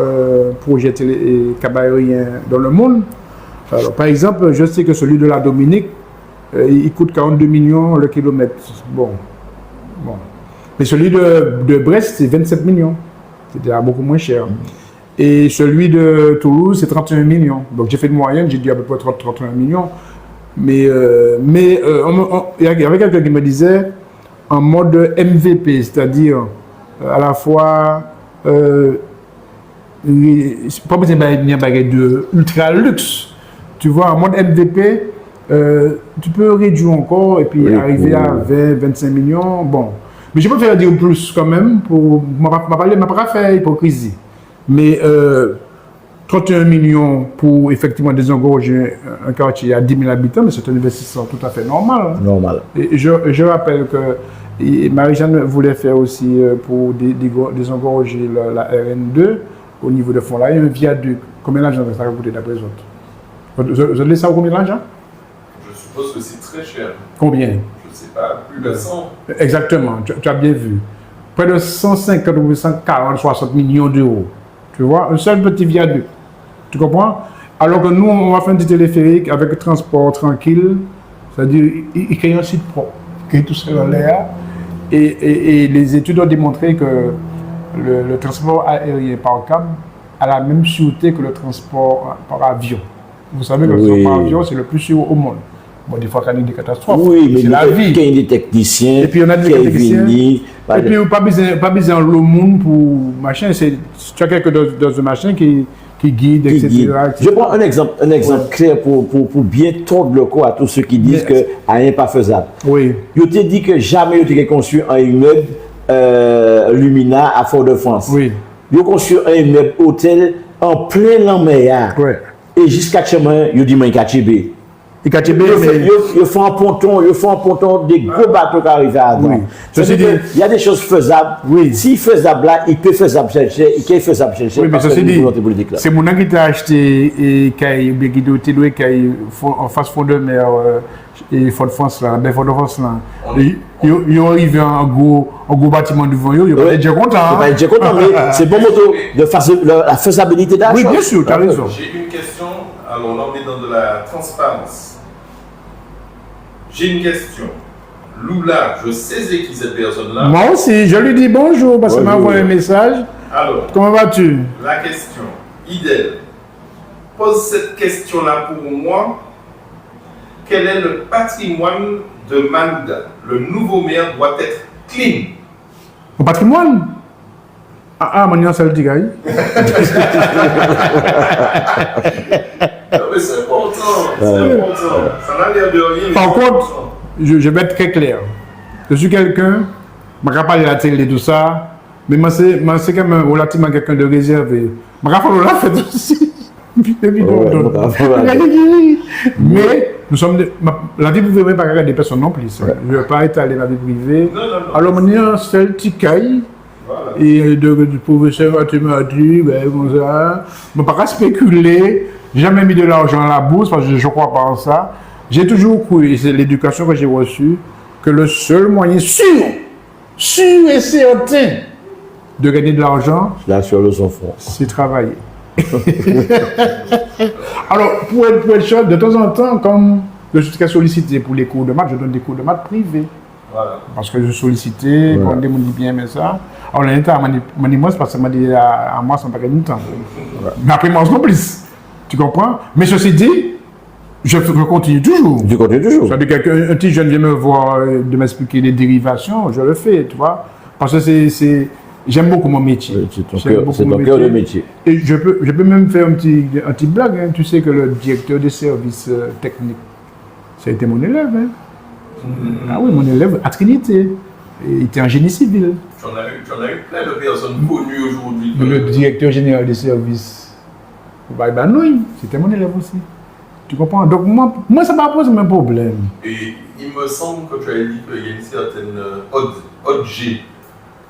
projets cabaretiers dans le monde. Alors, par exemple, je sais que celui de la Dominique, il coûte 42 millions le kilomètre. Bon. Mais celui de Brest, c'est 27 millions. C'était beaucoup moins cher. Et celui de Toulouse, c'est 31 millions. Donc j'ai fait une moyenne, j'ai dit à peu près 31 millions. Mais il y avait quelqu'un qui me disait en mode MVP, c'est-à-dire à la fois pas besoin de ultra luxe. Tu vois, en mode MVP, tu peux réduire encore et puis arriver à 20-25 millions. Bon. Mais je peux faire dire plus quand même pour pas faire hypocrisie. Mais 31 millions pour effectivement désengorger un quartier à 10 000 habitants, mais c'est un investissement tout à fait normal. Normal. Et je rappelle que Marie-Jeanne voulait faire aussi pour désengorger la RN2 au niveau de Fond. Là, il y a un viaduc. Combien d'argent ça va coûter d'après les autres? Vous allez savoir combien d'argent? Je suppose que c'est très cher. Combien? Je ne sais pas, plus de 100. Exactement, tu as bien vu. Près de 150 ou 140, 60 millions d'euros. Tu vois, un seul petit viaduc. Tu comprends? Alors que nous, on va faire un petit téléphérique avec un transport tranquille. C'est-à-dire, il crée un site propre, qui est tout seul en l'air. Et les études ont démontré que le transport aérien par câble a la même sûreté que le transport par avion. Vous savez que le transport par avion, c'est le plus sûr au monde. Bon, des fois, il y a des catastrophes. Oui, mais c'est la vie. Il y a des techniciens. Et puis, on a des techniciens. Et puis, pas besoin de le monde pour machin. Tu as quelqu'un dans un machin qui guide, etc. Je prends un exemple clair pour bien tordre le cou à tous ceux qui disent que rien n'est pas faisable. Oui. Je t'ai dit que jamais je t'ai construit un immeuble Lumina à Fort-de-France. Oui. Je construit un immeuble hôtel en plein Lamaya. Oui. Et jusqu'à chemin, je dis, mais KTB. Il faut un ponton, des gros bateaux qui arrivent à oui. Il y a des choses faisables. Oui. Si faisable là, il peut faisable chercher, il peut faisable chercher. Oui, mais ceci dit, c'est mon qui t'a acheté et qui en face fond de mer et Fort-de-France là, la Fort-de-France là. Ils ont arrivé en gros bâtiment devant eux, ils vont être contents. Ils vont être contents, mais c'est bon moto de la faisabilité d'achat. Oui, bien sûr, tu as raison. J'ai une question, alors là on est dans de la transparence. J'ai une question. Lula, je sais qui cette personne-là. Moi aussi, je lui dis bonjour parce qu'elle m'a envoyé un message. Alors, comment vas-tu? La question, Idel, pose cette question-là pour moi. Quel est le patrimoine de Malouda? Le nouveau maire doit être clean. Mon patrimoine? Mon nom c'est le tigre. Non, mais c'est important. C'est important. Ça n'a l'air de rien. Par contre, je vais être très clair. Je suis quelqu'un, je ne vais pas parler de la télé et tout ça, mais c'est quand même relativement quelqu'un de réservé. Je ne vais pas faire la fête aussi. Mais nous sommes la vie privée pas regarder des personnes non plus. Je ne veux pas étaler ma vie privée. Non. Alors, mon nom c'est le tigre. Voilà. Et de professeur, tu m'as dit, bon ça, je ne peux pas spéculer, jamais mis de l'argent à la bourse parce que je ne crois pas en ça. J'ai toujours cru, et c'est l'éducation que j'ai reçue, que le seul moyen sûr et certain de gagner de l'argent, c'est travailler. Alors, pour être sûr, de temps en temps, comme je suis sollicité pour les cours de maths, je donne des cours de maths privés. Voilà. Parce que je suis sollicité, quand on me dit bien, mais ça. Alors, l'État m'a dit moi, parce que m'a dit à moi, ça ne pas gagner de temps. Mais après, moi, non plus. Tu comprends? Mais ceci dit, je continue toujours. Tu continues toujours. C'est-à-dire qu'un petit jeune vient me voir, de m'expliquer les dérivations, je le fais, tu vois. Parce que j'aime beaucoup mon métier. C'est ton cœur de métier. Et je peux même faire un petit blague. Hein. Tu sais que le directeur des services techniques, ça a été mon élève. Hein. Ah oui, mon élève à Trinité. Il était en génie civil. Tu en as eu plein de personnes connues aujourd'hui. Le directeur général des services, Baïbanoui, c'était mon élève aussi. Tu comprends? Donc moi ça ne m'a pas posé même problème. Et il me semble que tu as dit qu'il y a une certaine Haute G.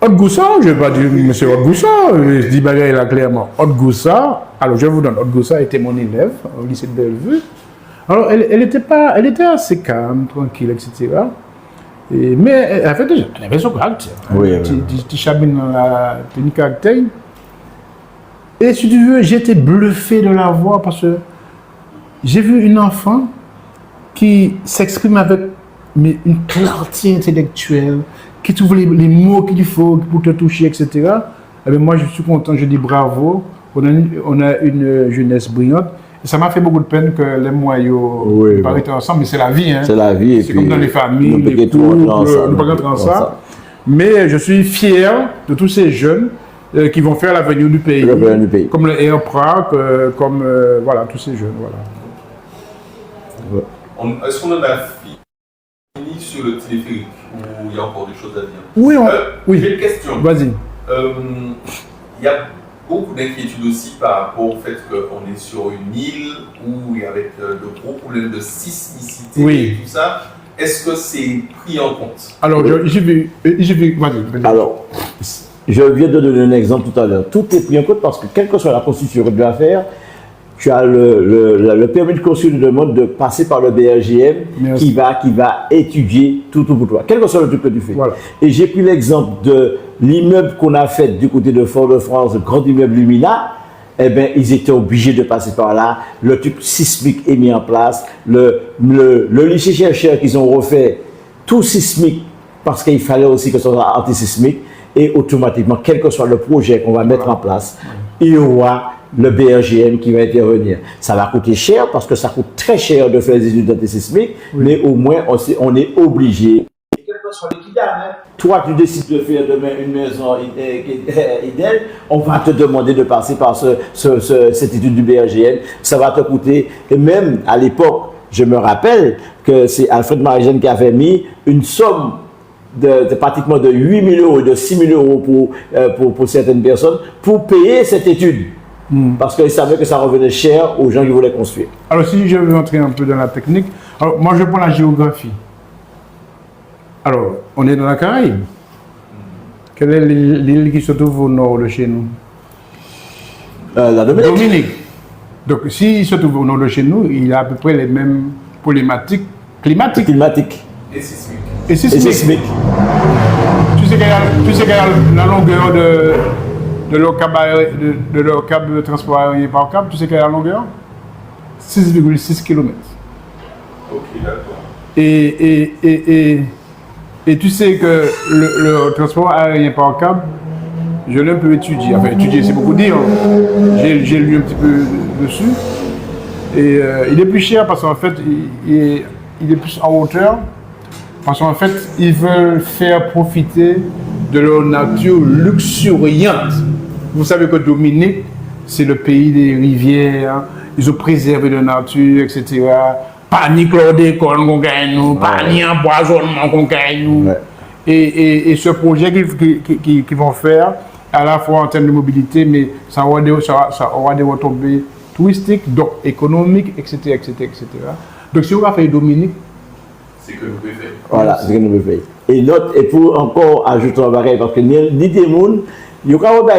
Haute Goussa, je ne vais pas dire monsieur Haute Goussa, je dis bagaille là clairement. Haute Goussa, alors je vous donne, Haute Goussa était mon élève au lycée de Bellevue. Alors elle était assez calme, tranquille, etc. Mais elle avait son caractère. Oui, Tu chabines dans la technique caractère. Et si tu veux, j'étais bluffé de la voir parce que j'ai vu une enfant qui s'exprime avec une clarté intellectuelle, qui trouve les mots qu'il faut pour te toucher, etc. Et bien moi, je suis content, je dis bravo. On a une jeunesse brillante. Et ça m'a fait beaucoup de peine que les moyens ne pas être ensemble, mais c'est la vie. Hein. C'est la vie. C'est comme dans les familles, les couples, on ne peut pas rentrer dans ça. Mais je suis fier de tous ces jeunes qui vont faire l'avenir du pays. Comme le Air Prague, comme voilà, tous ces jeunes. Voilà. Est-ce qu'on en a fini sur le téléphérique ou il y a encore des choses à dire? Oui, oui. J'ai une question. Vas-y. Il y a beaucoup d'inquiétudes aussi par rapport au fait qu'on est sur une île où il y a avec de gros problèmes de sismicité et tout ça. Est-ce que c'est pris en compte? Alors, j'ai vu, vas-y. Alors, je viens de donner un exemple tout à l'heure. Tout est pris en compte parce que, quelle que soit la constitution que tu vas faire, tu as le permis de construire de demande de passer par le BRGM qui va étudier tout pour toi, quel que soit le truc que tu fais. Voilà. Et j'ai pris l'exemple de l'immeuble qu'on a fait du côté de Fort-de-France, le grand immeuble Lumina. Eh bien, ils étaient obligés de passer par là. Le truc sismique est mis en place. Le lycée chercheur qu'ils ont refait, tout sismique, parce qu'il fallait aussi que ce soit antisismique. Et automatiquement, quel que soit le projet qu'on va mettre en place, il y aura le BRGM qui va intervenir. Ça va coûter cher parce que ça coûte très cher de faire des études antisismiques, mais au moins on est obligé. Quel que soit l'équitable, toi tu décides de faire demain une maison idéale, on va te demander de passer par cette étude du BRGM, ça va te coûter, et même à l'époque, je me rappelle que c'est Alfred Marie-Jeanne qui avait mis une somme de pratiquement de 8 000 € et de 6 000 € pour certaines personnes pour payer cette étude. Parce qu'ils savaient que ça revenait cher aux gens qui voulaient construire. Alors, si je veux entrer un peu dans la technique, alors moi je prends la géographie. Alors, on est dans la Caraïbe. Quelle est l'île qui se trouve au nord de chez nous? La Dominique. Donc, s'il se trouve au nord de chez nous, il a à peu près les mêmes problématiques climatiques. Et sismiques. Et sismiques. Tu sais qu'il y a la longueur de leur câble de transport aérien par câble, tu sais quelle est la longueur? 6,6 km. Ok, d'accord. Et tu sais que le transport aérien par câble, je l'ai un peu étudié. Enfin, étudié, c'est beaucoup dire. J'ai lu un petit peu dessus. Et il est plus cher parce qu'en fait, il est plus en hauteur. Parce qu'en fait, ils veulent faire profiter de leur nature luxuriante. Vous savez que Dominique, c'est le pays des rivières, ils ont préservé la nature, etc. Pas ni chlordécone qu'on gagne nous, pas ni empoisonnement qu'on gagne nous. Et ce projet qu'ils vont faire, à la fois en termes de mobilité, mais ça aura des retombées touristiques, donc économiques, etc., etc., etc. Donc si on va faire Dominique, c'est que nous pouvons faire. Voilà, c'est que nous pouvons faire. Et pour encore ajouter un bagage, parce que ni des gens, il y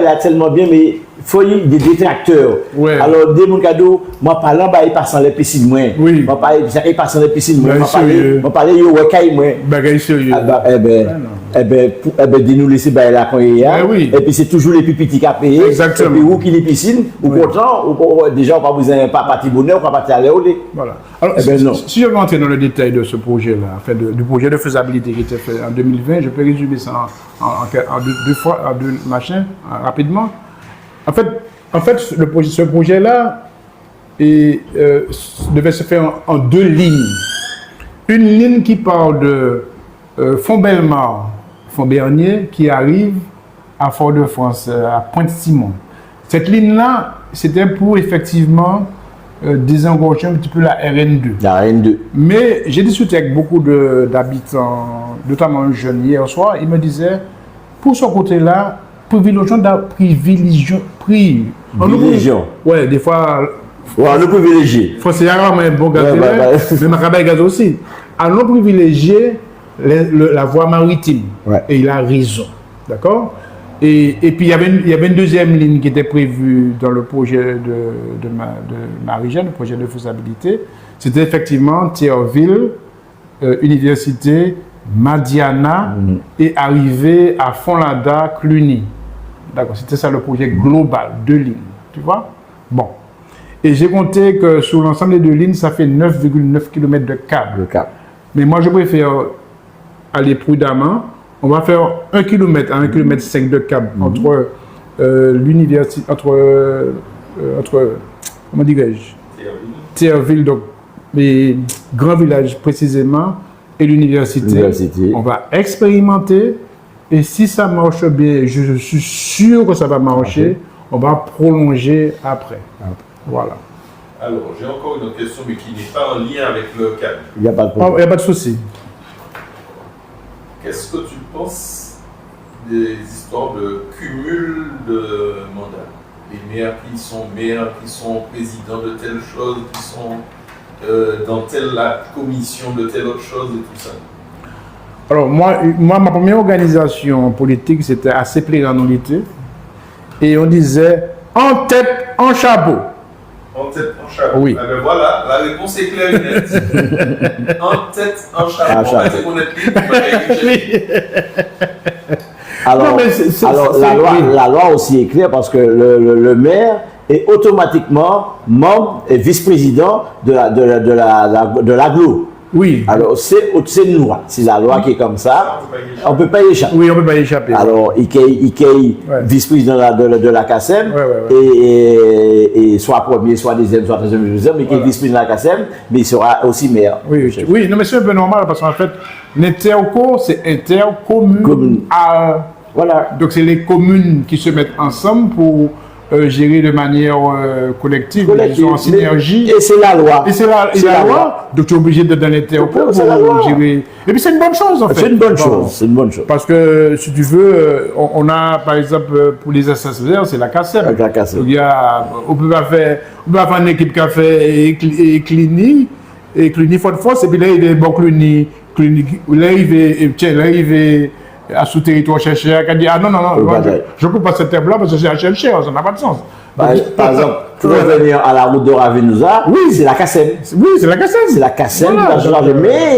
a tellement bien, mais il faut des détracteurs. Ouais. Alors, des gens cadeaux, moi, parlant, ils passent dans les piscines, moi. Oui. Moi, ils passent dans les piscines, moi. Moi, parler, ils ont caille, moi. Bagage sérieux. De nous laisser là quand il y a. Et puis, c'est toujours les pipitis qui payent. Exactement. Et puis, où qui les piscines, ou content, ou déjà, on va vous avoir pas parti bonheur, on va partir à l'éolé. Voilà. Alors, si je veux entrer dans le détail de ce projet-là, enfin, du projet de faisabilité qui était fait en 2020, je peux résumer ça en deux machins, rapidement. En fait, ce projet-là devait se faire en deux lignes. Une ligne qui part de Font-Bernier, qui arrive à Fort-de-France, à Pointe-Simon. Cette ligne-là, c'était pour effectivement désengorger un petit peu la RN2. La RN2. Mais j'ai discuté avec beaucoup d'habitants, notamment un jeune hier soir, il me disait, pour ce côté-là, privilégion. Ouais, des fois. Ouais, on le privilégié. Faut c'est rarement un bon gars, mais ma gaz aussi. On privilégier la voie maritime. Ouais. Et il a raison. D'accord? Et puis il y avait une deuxième ligne qui était prévue dans le projet de Marie-Jeanne, le projet de faisabilité. C'était effectivement Thierville, Université, Madiana et arriver à Fonlada, Cluny. D'accord, c'était ça le projet global, 2 lignes, tu vois? Bon. Et j'ai compté que sur l'ensemble des 2 lignes, ça fait 9,9 km de câble. Le câble. Mais moi, je préfère aller prudemment. On va faire 1 km à 1,5 km de câble entre l'université, entre comment dirais-je, Théerville, donc les grands villages précisément, et l'université. On va expérimenter. Et si ça marche bien, je suis sûr que ça va marcher, on va prolonger après. Voilà. Alors, j'ai encore une autre question, mais qui n'est pas en lien avec le câble. Il n'y a pas de Il problème. n'y a pas de souci. Qu'est-ce que tu penses des histoires de cumul de mandats? Les maires qui sont présidents de telle chose, qui sont dans telle la commission de telle autre chose et tout ça. Alors, moi, ma première organisation politique, c'était assez pluriannualité. Et on disait en tête, en chapeau. En tête, en chapeau. Oui. Ah ben voilà, la réponse est claire et nette. En tête, en chapeau. En chapeau. On va dire qu'on est Alors, Non, mais la loi aussi est claire parce que le maire est automatiquement membre et vice-président de l'agglo. Oui. Alors, c'est une loi. C'est la loi qui est comme ça. On ne peut pas y échapper. Oui, on ne peut pas y échapper. Alors, il est vice-président de la CACEM, et soit premier, soit deuxième, soit troisième, mais qui est vice-président de la CACEM, mais il sera aussi maire. Oui, non, mais c'est un peu normal parce qu'en fait, l'interco, c'est intercommune. Voilà. Donc, c'est les communes qui se mettent ensemble pour gérer de manière collective, ils sont en synergie. Et c'est la loi. Et c'est la loi. Donc tu es obligé d'être dans l'interco pour gérer. Et puis c'est une bonne chose en fait. C'est une bonne chose. C'est une bonne chose. Parce que si tu veux, on a par exemple pour les SSVR, c'est la CACEM. La CACEM. Donc on peut pas faire une équipe qui a fait et Cluny, et Cluny force, et puis là il est bon Cluny, là il est à sous-territoire chercher, qui a dit ah non, je ne coupe pas cette terre-là parce que c'est à chercher, ça n'a pas de sens. Par exemple, pour revenir à la route de Ravenouza, c'est la CACEM. Oui, c'est la CACEM. C'est la CACEM qui va changer. Mais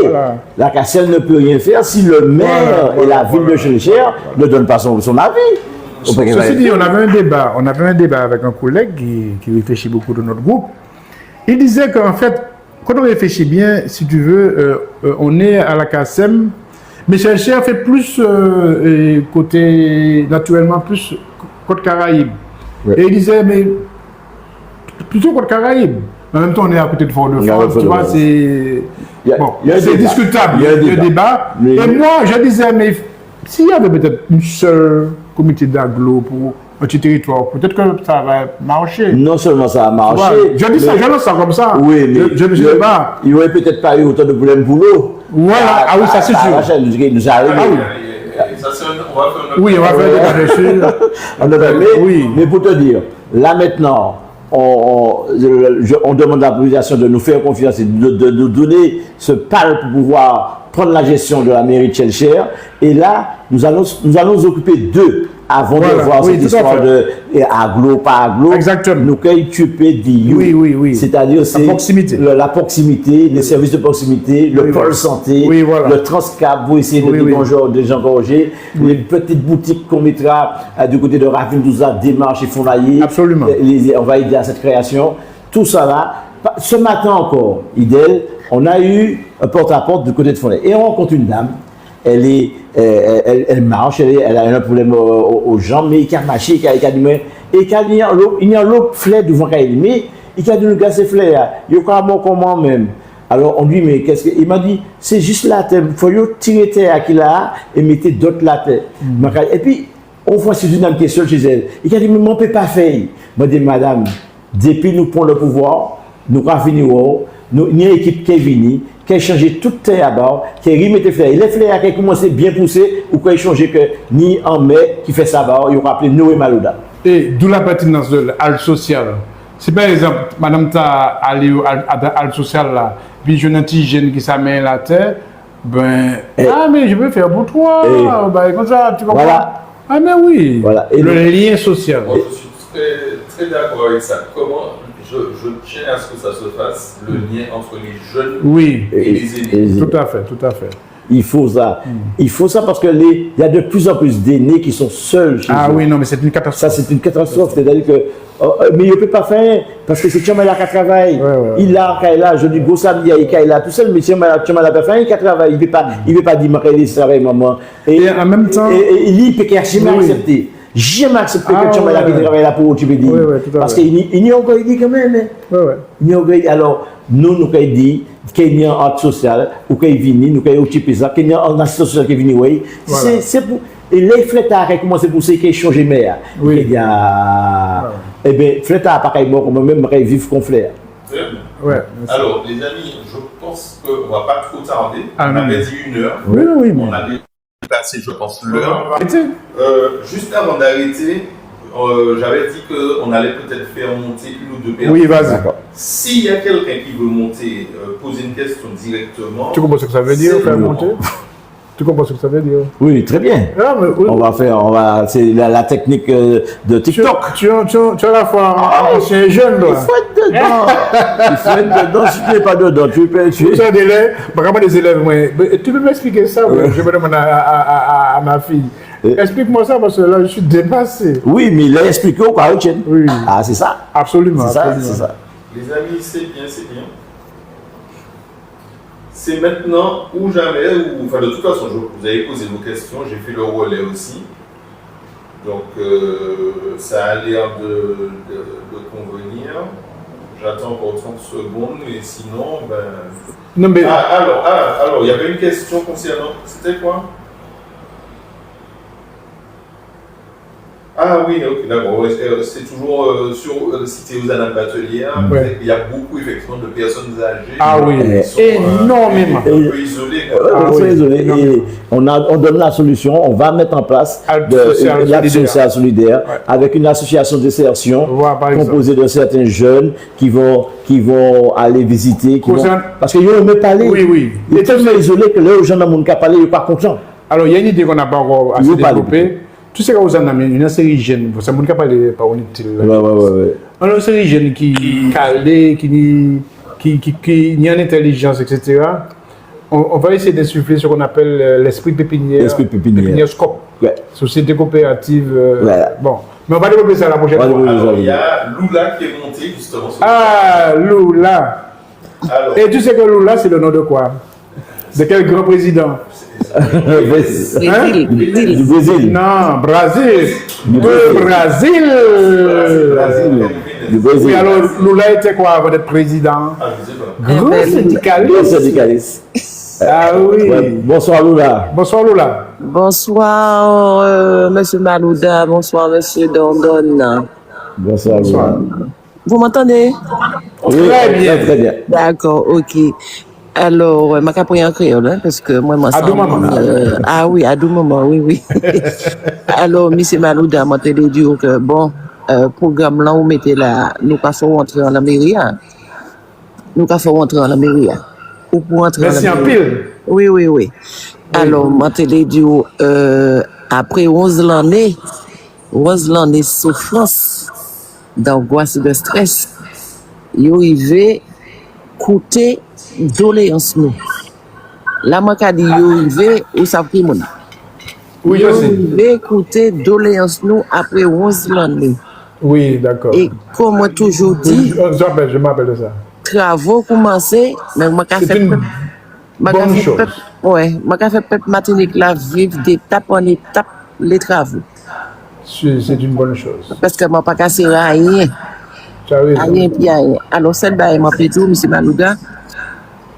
la CACEM ne peut rien faire si le maire et la ville de Chenechère ne donnent pas son avis. Ceci dit, on avait un débat avec un collègue qui réfléchit beaucoup dans notre groupe. Il disait qu'en fait, quand on réfléchit bien, si tu veux, on est à la CACEM. Mais Chenechère fait plus côté, naturellement, plus côte Caraïbe. Ouais. Et il disait, mais plutôt côte Caraïbe. En même temps, on est à côté de Fort-de-France, tu vois, c'est discutable. Il y a un débat. Et moi, je disais, mais s'il y avait peut-être une seule comité d'agglo pour un petit territoire, peut-être que ça va marcher. Non seulement ça va marcher. Je dis ça, je lance ça comme ça. Oui, mais je ne sais pas. Il n'y aurait peut-être pas eu autant de problèmes pour l'eau. Voilà, oui, ça c'est sûr. Nous arrive. Oui, on va faire des dessus. Mais pour te dire, là maintenant, on demande à la population de nous faire confiance et de nous donner ce pal pour pouvoir prendre la gestion de la mairie de Chenechère. Et là, nous allons nous occuper d'eux avant de voir cette histoire de agglo, pas agglo. Exactement. Nous occuper d'eux. Oui. C'est-à-dire la proximité, les services de proximité, le pôle santé, le Transcap pour essayer de désengorger, les petites boutiques qu'on mettra du côté de Ravenouza, Démarche et Fournaillé. Absolument. On va aider à cette création. Tout ça là. Ce matin encore, Idel, on a eu un porte-à-porte du côté de Fournaillé. Et on rencontre une dame. Elle marche, elle a un problème aux jambes, mais il a marché, il a dit, mais il y a un lot fleur devant elle, mais il a dit, le gars, c'est fleur, il y a comment même. Alors on lui dit, mais qu'est-ce que. Il m'a dit, c'est juste la terre, il faut tirer terre qu'il a et mettre d'autres la terre. Et puis, on voit c'est une dame qui est seule chez elle. Il a dit, mais on ne peut pas faire. Je dis, madame, depuis nous prenons le pouvoir, nous avons fini, nous, il y a une équipe qui est venue, qui a changé toute terre à bord, qui a remis les fleurs. Et les fleurs qui ont commencé bien pousser, ou qui a changé que ni en mai qui fait ça à bord, ils ont appelé Noé Malouda. Et d'où la pertinence de l'AL social. Si par exemple, madame t'a allé à l'AL social là, puis je n'ai un petit jeune qui s'amène la terre, ben, mais je peux faire pour toi, ben, comme ça, tu comprends? Voilà. Ah, mais oui, voilà. Et le lien social. Moi, je suis très d'accord avec ça. Comment je tiens à ce que ça se fasse, le lien entre les jeunes et les aînés. Tout à fait, tout à fait. Il faut ça. Il faut ça parce que il y a de plus en plus d'aînés qui sont seuls chez Ah eux. oui, non, mais c'est une catastrophe. Ça, c'est une catastrophe. C'est-à-dire que, mais il ne peut pas faire parce que c'est Tchama qui travaille. Il a, je dis, Gossam, il a tout seul, mais Tchama n'a pas fait, il travaille. Il ne peut pas dire, il travaille, maman. Et en même temps. Et il peut jamais accepter. Jamais accepter que Tchama qui travaille là pour tu peux dire. Parce qu'il y a encore dit quand même. Il y a encore alors, nous avons dit qu'il y a un acte social, ou qu'il y a nous avons occupé ça, qu'il y a un assistance sociale qui est venu, oui. C'est pour. Et les flétards qui commencent pour qu'ils changent de mer. Oui. Il y a. Eh bien, flétards, par exemple, comme même vivre confrère. Très bien. Ouais. Alors, les amis, je pense qu'on ne va pas trop tarder. Ah, on non. avait dit 1 heure. Oui. On avait passé, je pense, l'heure. Arrêtez. Juste avant d'arrêter, j'avais dit qu'on allait peut-être faire monter 1 ou 2 personnes. Oui, vas-y. S'il y a quelqu'un qui veut monter, poser une question directement. Tu comprends ce que ça veut dire, faire monter? Tu comprends ce que ça veut dire? Oui, très bien. Ah, mais, oui. C'est la technique de TikTok. Tu as la fois ancien jeune, Il là. faut être dedans. Il faut être dedans. Si tu n'es pas dedans, tu peux Tu as des élèves, vraiment des élèves, mais tu peux m'expliquer ça? Oui. Je me demande à ma fille. Explique-moi ça parce que là, je suis dépassé. Oui, mais il a expliqué au quoi, Oui. Ah, c'est ça. Absolument. C'est absolument. ça. Les amis, c'est bien, c'est bien. C'est maintenant ou jamais, enfin de toute façon, vous avez posé vos questions, j'ai fait le relais aussi. Donc ça a l'air de convenir. J'attends encore 30 secondes et sinon, ben... Non, mais... alors, il y avait une question concernant... C'était quoi? Ah oui, ok, d'accord. Ouais, c'est toujours sur cité aux Annales Batelières. Ouais. Il y a beaucoup effectivement de personnes âgées. Ah oui, qui sont, énormément. un peu isolées. On oui. désolé. Et on donne la solution. On va mettre en place l'aide sociale solidaire avec une association d'insertion composée de certains jeunes qui vont aller visiter. Parce qu'ils n'ont même pas aller. Oui. Ils sont tellement isolés que les gens dans le monde qui parlent, ils ne sont pas contents. Alors, il y a une idée qu'on n'a pas encore assez développée. Tu sais quand vous en avez une série jeune, ça ne peut pas parler par unité. Ouais. Une série jeune qui calée, qui n'y a une intelligence, etc. On va essayer d'insuffler ce qu'on appelle l'esprit pépinière. L'esprit pépinière. Scope. Ouais. Société coopérative. Voilà. Bon. Mais on va développer ça la prochaine fois. Alors, il y a Lula qui est monté justement sur Lula. Alors, Et tu sais que Lula, c'est le nom de quoi? De quel grand président? Du Brésil. Non, Brésil. Du Brésil. Du Brésil. Oui, alors Lula était quoi avant d'être président? je sais pas. Grand syndicaliste. Syndicaliste. Ah oui. Ouais. Bonsoir Lula. Bonsoir Lula. Bonsoir, Monsieur Malouda. Bonsoir, Monsieur Dondon. Bonsoir Lula. Vous m'entendez? Oui, très bien. D'accord, ok. Alors, je vais prendre en créole, hein, parce que moi, À deux moments. ah oui, à deux moments, oui. Alors, Monsieur Malouda, je te dire que, bon, programme là, vous mettez là, nous pas faut rentrer en la mairie. Nous pas faut rentrer en la mairie. Ou pour rentrer Merci en pile. Oui. Alors, je te dire, après 11 l'année souffrance, d'angoisse, de stress, il arrive coûter doléance nous. Là, moi, quand il arrive, où ça pris mon. Oui, je sais. Il arrive coûter doléance nous après 11 l'année. Oui, d'accord. Et comme moi toujours dit, Je m'appelle de ça. travaux commencés, mais moi, quand C'est une bonne chose. Ouais, moi, quand fait peuple Martinique là, vivre d'étape en étape les travaux. C'est une bonne chose. Parce que moi, pas casser rien. Tu as raison. Rien, puis rien. Alors, celle là, m'a fait tout, M. Malouda.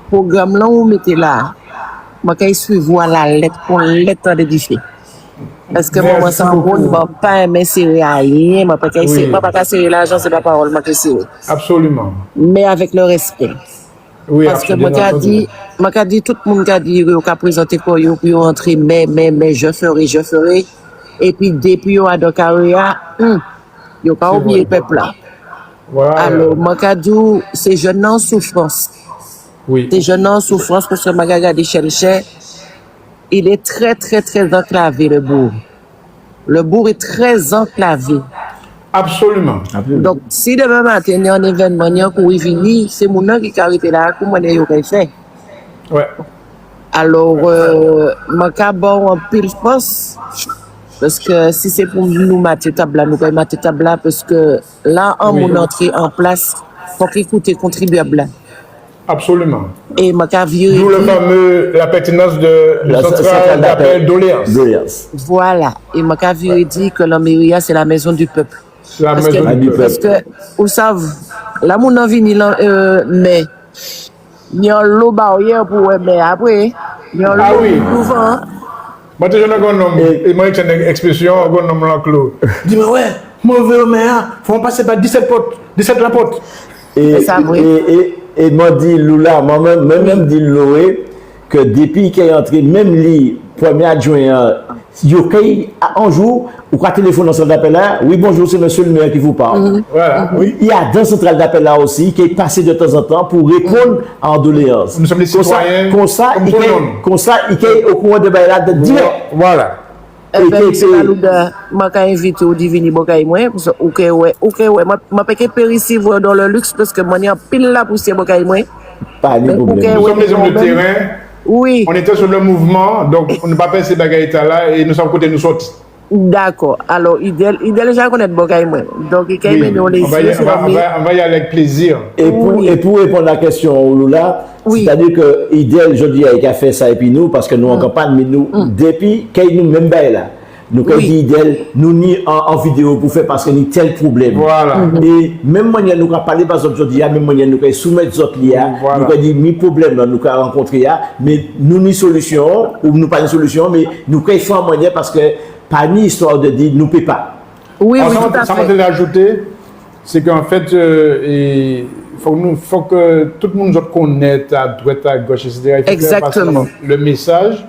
Programme là, vous mettez là. Moi, quand je suis la lettre, pour lettre d'édifier. Parce que moi, sans bon, je ne vais pas m'insérer à rien. Je ne vais pas serrer l'argent, c'est pas parole, je vais Absolument. mais avec le respect. Oui, Parce que absolument. moi, je dis, tout le monde a dit, il a présenté quoi, il a entrer, mais, je ferai. Et puis, depuis, il a de carrière, il n'a pas oublié le peuple là. Voilà. Alors, moi, je dis, ces jeunes en souffrance. Oui. Ces jeunes en souffrance, parce que je regarde chercher, il est très, très, très enclavé, le bourg. Le bourg est très enclavé. Absolument. Donc, si demain matin, il y a un événement, il y a un coup, c'est mon nom qui a arrêté là, comment il a fait? Ouais. Alors, je bon en pile force. Parce que si c'est pour nous mettre table là, nous pouvons mettre table là parce que là, en mon entrée en place, pour écouter contribuable. Absolument. Et ma carrière. D'où la pertinence de la centrale d'appel doléance. Voilà. Et ma carrière dit que la mairie, c'est la maison du peuple. La maison du peuple. Parce que, vous savez, là, mon envie, mais, il y a l'eau barrière pour, mais après, il y a l'eau souvent. Moi, je n'ai pas nom, et moi, j'ai une expression, un nom l'enclos. Dis-moi, ouais, moi, je veux, mais, faut passer par 17 la porte. Et moi, dit Lula, moi-même, dit Loé, que depuis qu'il est entré, même lui, premier adjoint, un jour, ou quand téléphone dans centrale d'appel là, oui, bonjour, c'est monsieur le maire qui vous parle. Voilà, oui. Il y a deux centrales d'appel là aussi qui est passé de temps en temps pour répondre en doléances. Nous sommes des citoyens. Comme ça, il est au courant de là de direct. Voilà. Et bien, c'est la louda, je vais inviter au divini Bokaï moi, ok, je peux recevoir dans le luxe parce que moi, il y a pile la poussière Bokaï moi. Pas de problème. Nous sommes des hommes de terrain. Oui. On était sur le mouvement, donc on ne va pas ces bagailles là et nous sommes côté nous sortis. D'accord. Alors, idéal, déjà connaître Bokaï moi. Donc, il y a les on va y aller avec plaisir. Et pour répondre à la question, Lula, c'est-à-dire que idéal, je dis, il a fait ça et puis nous, parce que nous en campagne, mais nous, depuis qu'il nous même là, nous quand dit idéal, nous ni en vidéo pour faire parce que nous tel problème. Voilà. Et même manière nous avons parlé par exemple aujourd'hui, même manière nous avons soumettre autres liens, nous avons dit mi problème nous avons rencontré mais nous ni solution ou nous pas une solution, mais nous avons fait en manière parce que pas ni histoire de dire nous ne pouvons pas. Oui, oui, tout à ça fait. m'a ajouté, c'est qu'en fait, il faut que tout le monde connaisse à droite, à gauche, etc. Exactement. Le message,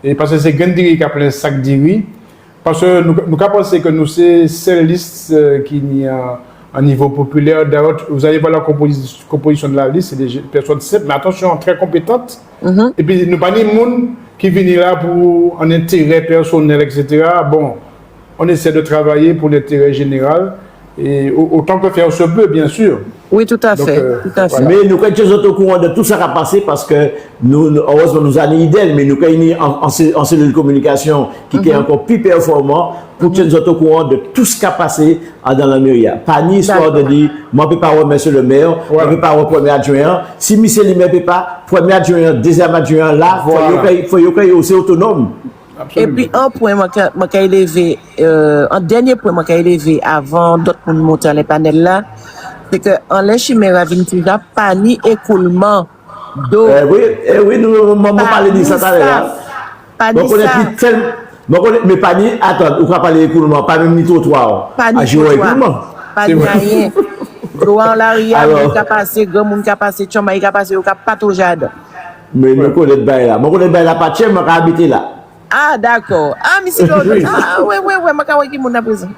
et parce que c'est Gandiri qui a plein sac d'iri, parce que nous pensons que nous c'est celle liste qui n'y a un niveau populaire. D'ailleurs, vous allez voir la composition de la liste, c'est des personnes simples, mais attention, très compétentes. Et puis, nous pas des gens qui viennent là pour un intérêt personnel, etc. Bon, on essaie de travailler pour l'intérêt général et autant que faire se peut, bien sûr. Oui, tout à fait. Voilà. Mais nous sommes au courant de tout ça qui a passé parce que nous, heureusement, nous avons une idée, mais nous avons en cellule de communication qui est encore plus performant pour que nous soyons au courant de tout ce qui a passé dans la mairie. Pas ni histoire de dire, moi, je ne peux pas avoir monsieur le maire, je ne peux pas avoir premier adjoint. Si monsieur le maire ne peut pas, premier adjoint, deuxième adjoint, là, il faut qu'il aussi autonome. Absolument. Et puis, un point, un dernier point, moi, élevé avant d'autres pour monter dans les panels là, c'est que en les chimères vintiga, pas ni écoulement d'eau. Oui, nous parlé de ça tout à l'heure. Pas ni ça. Mais pas ni, attends, on va parler d'écoulement, pas même ni trottoir. Pas ni trottoir. Pas ni rien. Droit en l'arrière, il a passé, grand monde qui a passé, chamba, il a passé, il a pas tout jardin. Mais nous connaissons bien là. Moi, je connais bien la partie, je vais habiter là. Ah, d'accord. Ah, mais c'est l'autre. Ah, ouais, je vais mon après ça.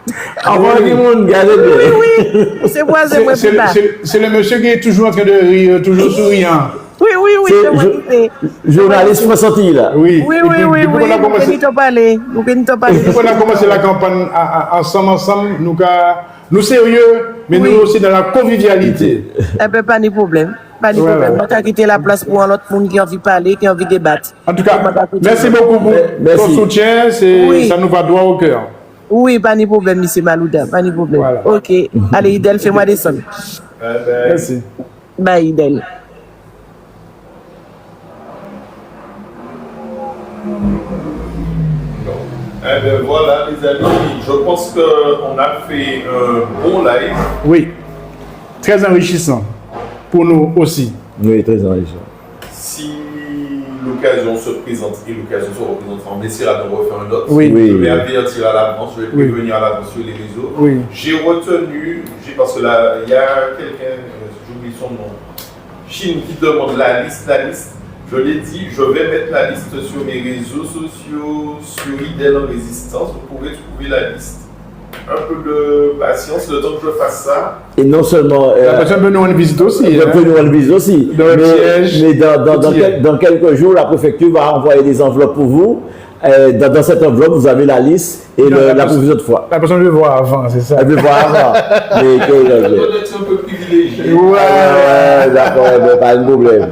Ah, regardez bien. Oui, c'est voisin, moi, c'est le monsieur qui est toujours en train de rire, toujours souriant. Oui, c'est moi. Journaliste va sortir là. Oui, nous pouvons parler. On a commencé la campagne ensemble, nous sérieux, mais nous aussi dans la convivialité. Eh bien, pas de problème. Pas de problème. On va quitter la place pour un autre monde qui a envie de parler, qui a envie de débattre. En tout cas, merci beaucoup pour ton soutien, ça nous va droit au cœur. Oui, pas de problème, M. Malouda, pas de problème. Voilà. Ok, allez, Idel, fais-moi descendre. Merci. Bye, Idel. Eh bien voilà les amis, je pense qu'on a fait un bon live. Oui, très enrichissant pour nous aussi. Oui, très enrichissant. Si l'occasion se présente et l'occasion se représentera, on essaiera d'en refaire un autre. Oui. Je vais avertir à l'avance, je vais prévenir à l'avance sur les réseaux. Oui. J'ai retenu, parce que là, il y a quelqu'un, j'oublie son nom, Chine qui demande la liste. Je l'ai dit, je vais mettre la liste sur mes réseaux sociaux, sur Idel en résistance. Vous pouvez trouver la liste. Un peu de patience, le temps que je fasse ça. Et non seulement. La personne peut nous rendre visite aussi. Peut nous rendre visite aussi. Mais dans quelques jours, la préfecture va envoyer des enveloppes pour vous. Dans cette enveloppe, vous avez la liste et la provision de fois. La personne veut voir avant, c'est ça. Elle veut voir avant. Elle doit être un peu privilégiée. Ouais, d'accord, pas de problème.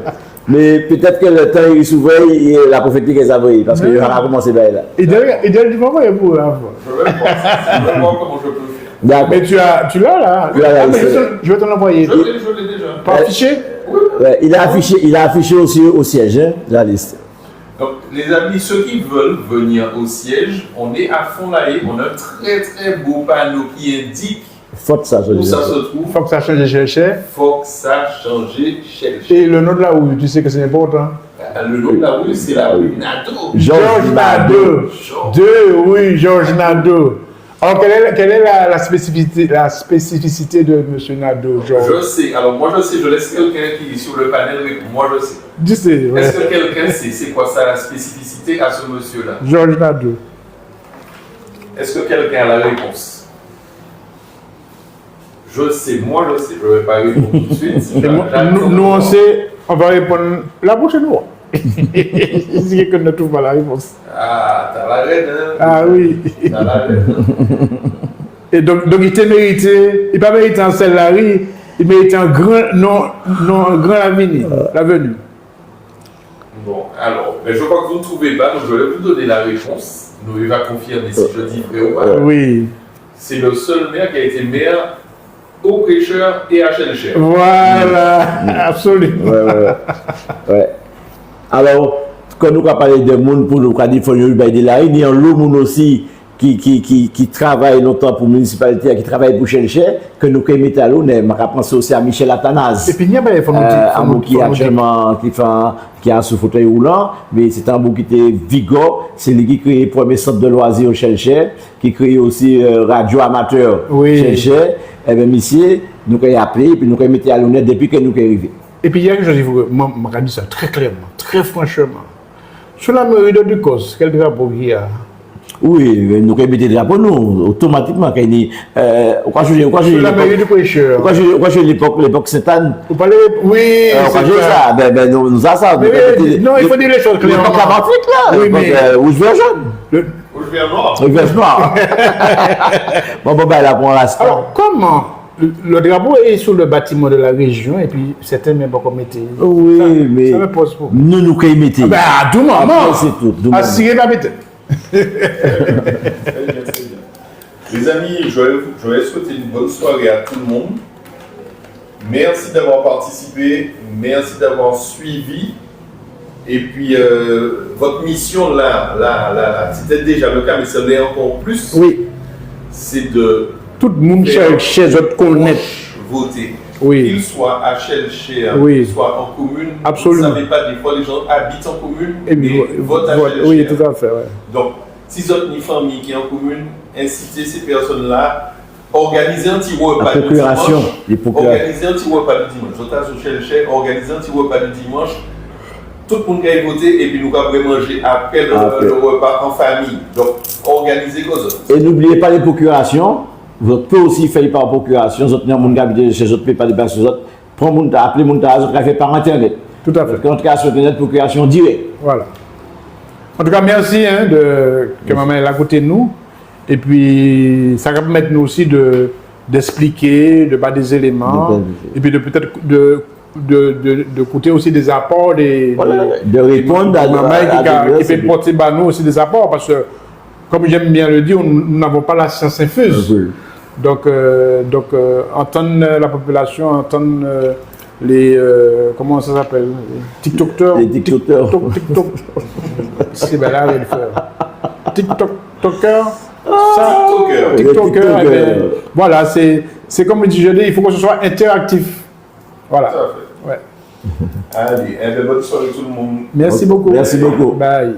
Mais peut-être que le temps il s'ouvre et la prophétie qu'elle s'abrille parce qu'il va commencer par là. Il doit du moment pour la Je vais voir comment je peux faire. D'accord. Mais tu l'as là. Tu l'as là, Ah, mais c'est- je vais t'en envoyer. Je l'ai déjà. Par fichier? Ouais, il a affiché aussi au siège, hein, la liste. Donc, les amis, ceux qui veulent venir au siège, on est à Fond-Lahaye. On a un très très beau panneau qui indique Faut que ça, je où dis. ça se trouve. Il faut que ça change de chercher. Faut que ça change chez Et le nom de la rue, tu sais que c'est important. Le nom de la rue, c'est la rue Nadeau. Georges Nadeau. Oui, Georges Nadeau. Alors, quelle est la spécificité de M. Nadeau, Je Georges? sais. Alors, moi, je sais. Je laisse quelqu'un qui est sur le panel répondre. Moi, je sais. Tu sais, ouais. Est-ce que quelqu'un sait c'est quoi ça, la spécificité à ce monsieur-là? Georges Nadeau. Est-ce que quelqu'un a la réponse? Je sais, moi je sais, je ne vais pas répondre tout de suite. Et nous, on sait, on va répondre la prochaine fois. Si quelqu'un ne trouve pas la réponse. Ah, t'as la reine, hein? Ah oui. T'as la reine. Et donc il t'a mérité, il n'a pas mérité un seul Larry, il mérite un grand, un grand l'avenir. Bon, alors, mais je crois que vous ne trouvez pas, donc je vais vous donner la réponse. Nous, il va confirmer si je dis vrai ou pas. Oui. C'est le seul maire qui a été maire au Prêcheur et à Chelcher. Voilà, absolument. Ouais. Alors, quand nous parlons de monde pour nous dire qu'il faut nous bailler de la rue, il y a un lot de monde aussi qui travaille longtemps pour la municipalité, qui travaille pour Chelcher, que nous mettons à l'eau. Je pense aussi à Michel Athanase. Et puis il y a un bout qui actuellement qui a ce fauteuil roulant, mais c'est un bout qui était Vigo, c'est lui qui a créé le premier centre de loisirs au Chelcher, qui crée aussi radio amateur Chelcher. Et bien, monsieur, nous avons appelé, puis nous avons mis à l'eau depuis que nous sommes arrivés. Et puis il y a quelque chose, moi je dis ça très clairement, très franchement. Sur la mairie de Ducos, quel drapeau il y a? Oui, nous avons mis des drapeaux, nous, automatiquement. Sur la mairie du Prêcheur. Pourquoi je l'époque Sainte-Anne? Vous parlez, oui, c'est ça. Ben, nous avons ça. Non, il faut dire les choses clairement. L'époque avant-frique, là. Oui, mais... Où je vais jaune. Où je viens noir. Où je vais noir. Bon, ben, là, pour l'instant. Alors, comment le drapeau est sur le bâtiment de la région et puis certains même pas comme été. Oui, ça, mais. Ça me pose problème. Nous, nous, qui mettons. Ben, à tout moment. C'est tout. Assurez pas bête. Très bien. Les amis, je vais souhaiter une bonne soirée à tout le monde. Merci d'avoir participé, merci d'avoir suivi. Et puis, votre mission là, c'était déjà le cas, mais ça l'est encore plus. Oui. C'est de Tout le monde chez eux connaît. Voter. Oui. Qu'il soit à Chelcher, Oui. qu'il soit en commune. Absolument. Vous ne savez pas, des fois, les gens habitent en commune Et puis, votent à Chelcher. oui, tout à fait. Ouais. Donc, si vous avez une famille qui est en commune, incitez ces personnes-là, organisez un petit repas du dimanche. Organisez un petit repas du dimanche. Je t'ai sur Chelcher, organisez un petit repas du dimanche. Tout le monde qui a voté et puis nous allons manger après le repas en famille. Donc, organisez quoi ça. Et n'oubliez pas les procurations. Vous pouvez aussi faire par procuration. Vous avez un habité chez eux, pas de base chez eux. Appelez mon tas, vous fait par Internet. Tout à fait. En tout cas, sur Internet, procuration directe. Voilà. En tout cas, merci que maman est à côté de nous. Et puis, ça va permettre nous aussi d'expliquer, de battre des éléments. Et puis, de peut-être de coûter aussi des apports. De répondre à maman qui fait porter par nous aussi des apports. Parce que, comme j'aime bien le dire, nous n'avons pas la science infuse. Donc, entendre la population, entendre les. Comment ça s'appelle? TikTokers. Les TikTokers. TikTok. C'est bien là, il le faire. TikToker. TikToker. Voilà, c'est comme je dis, il faut que ce soit interactif. Voilà. Tout à fait. Ouais. Allez, bonne soirée tout le monde. Merci beaucoup. Merci beaucoup. Bye.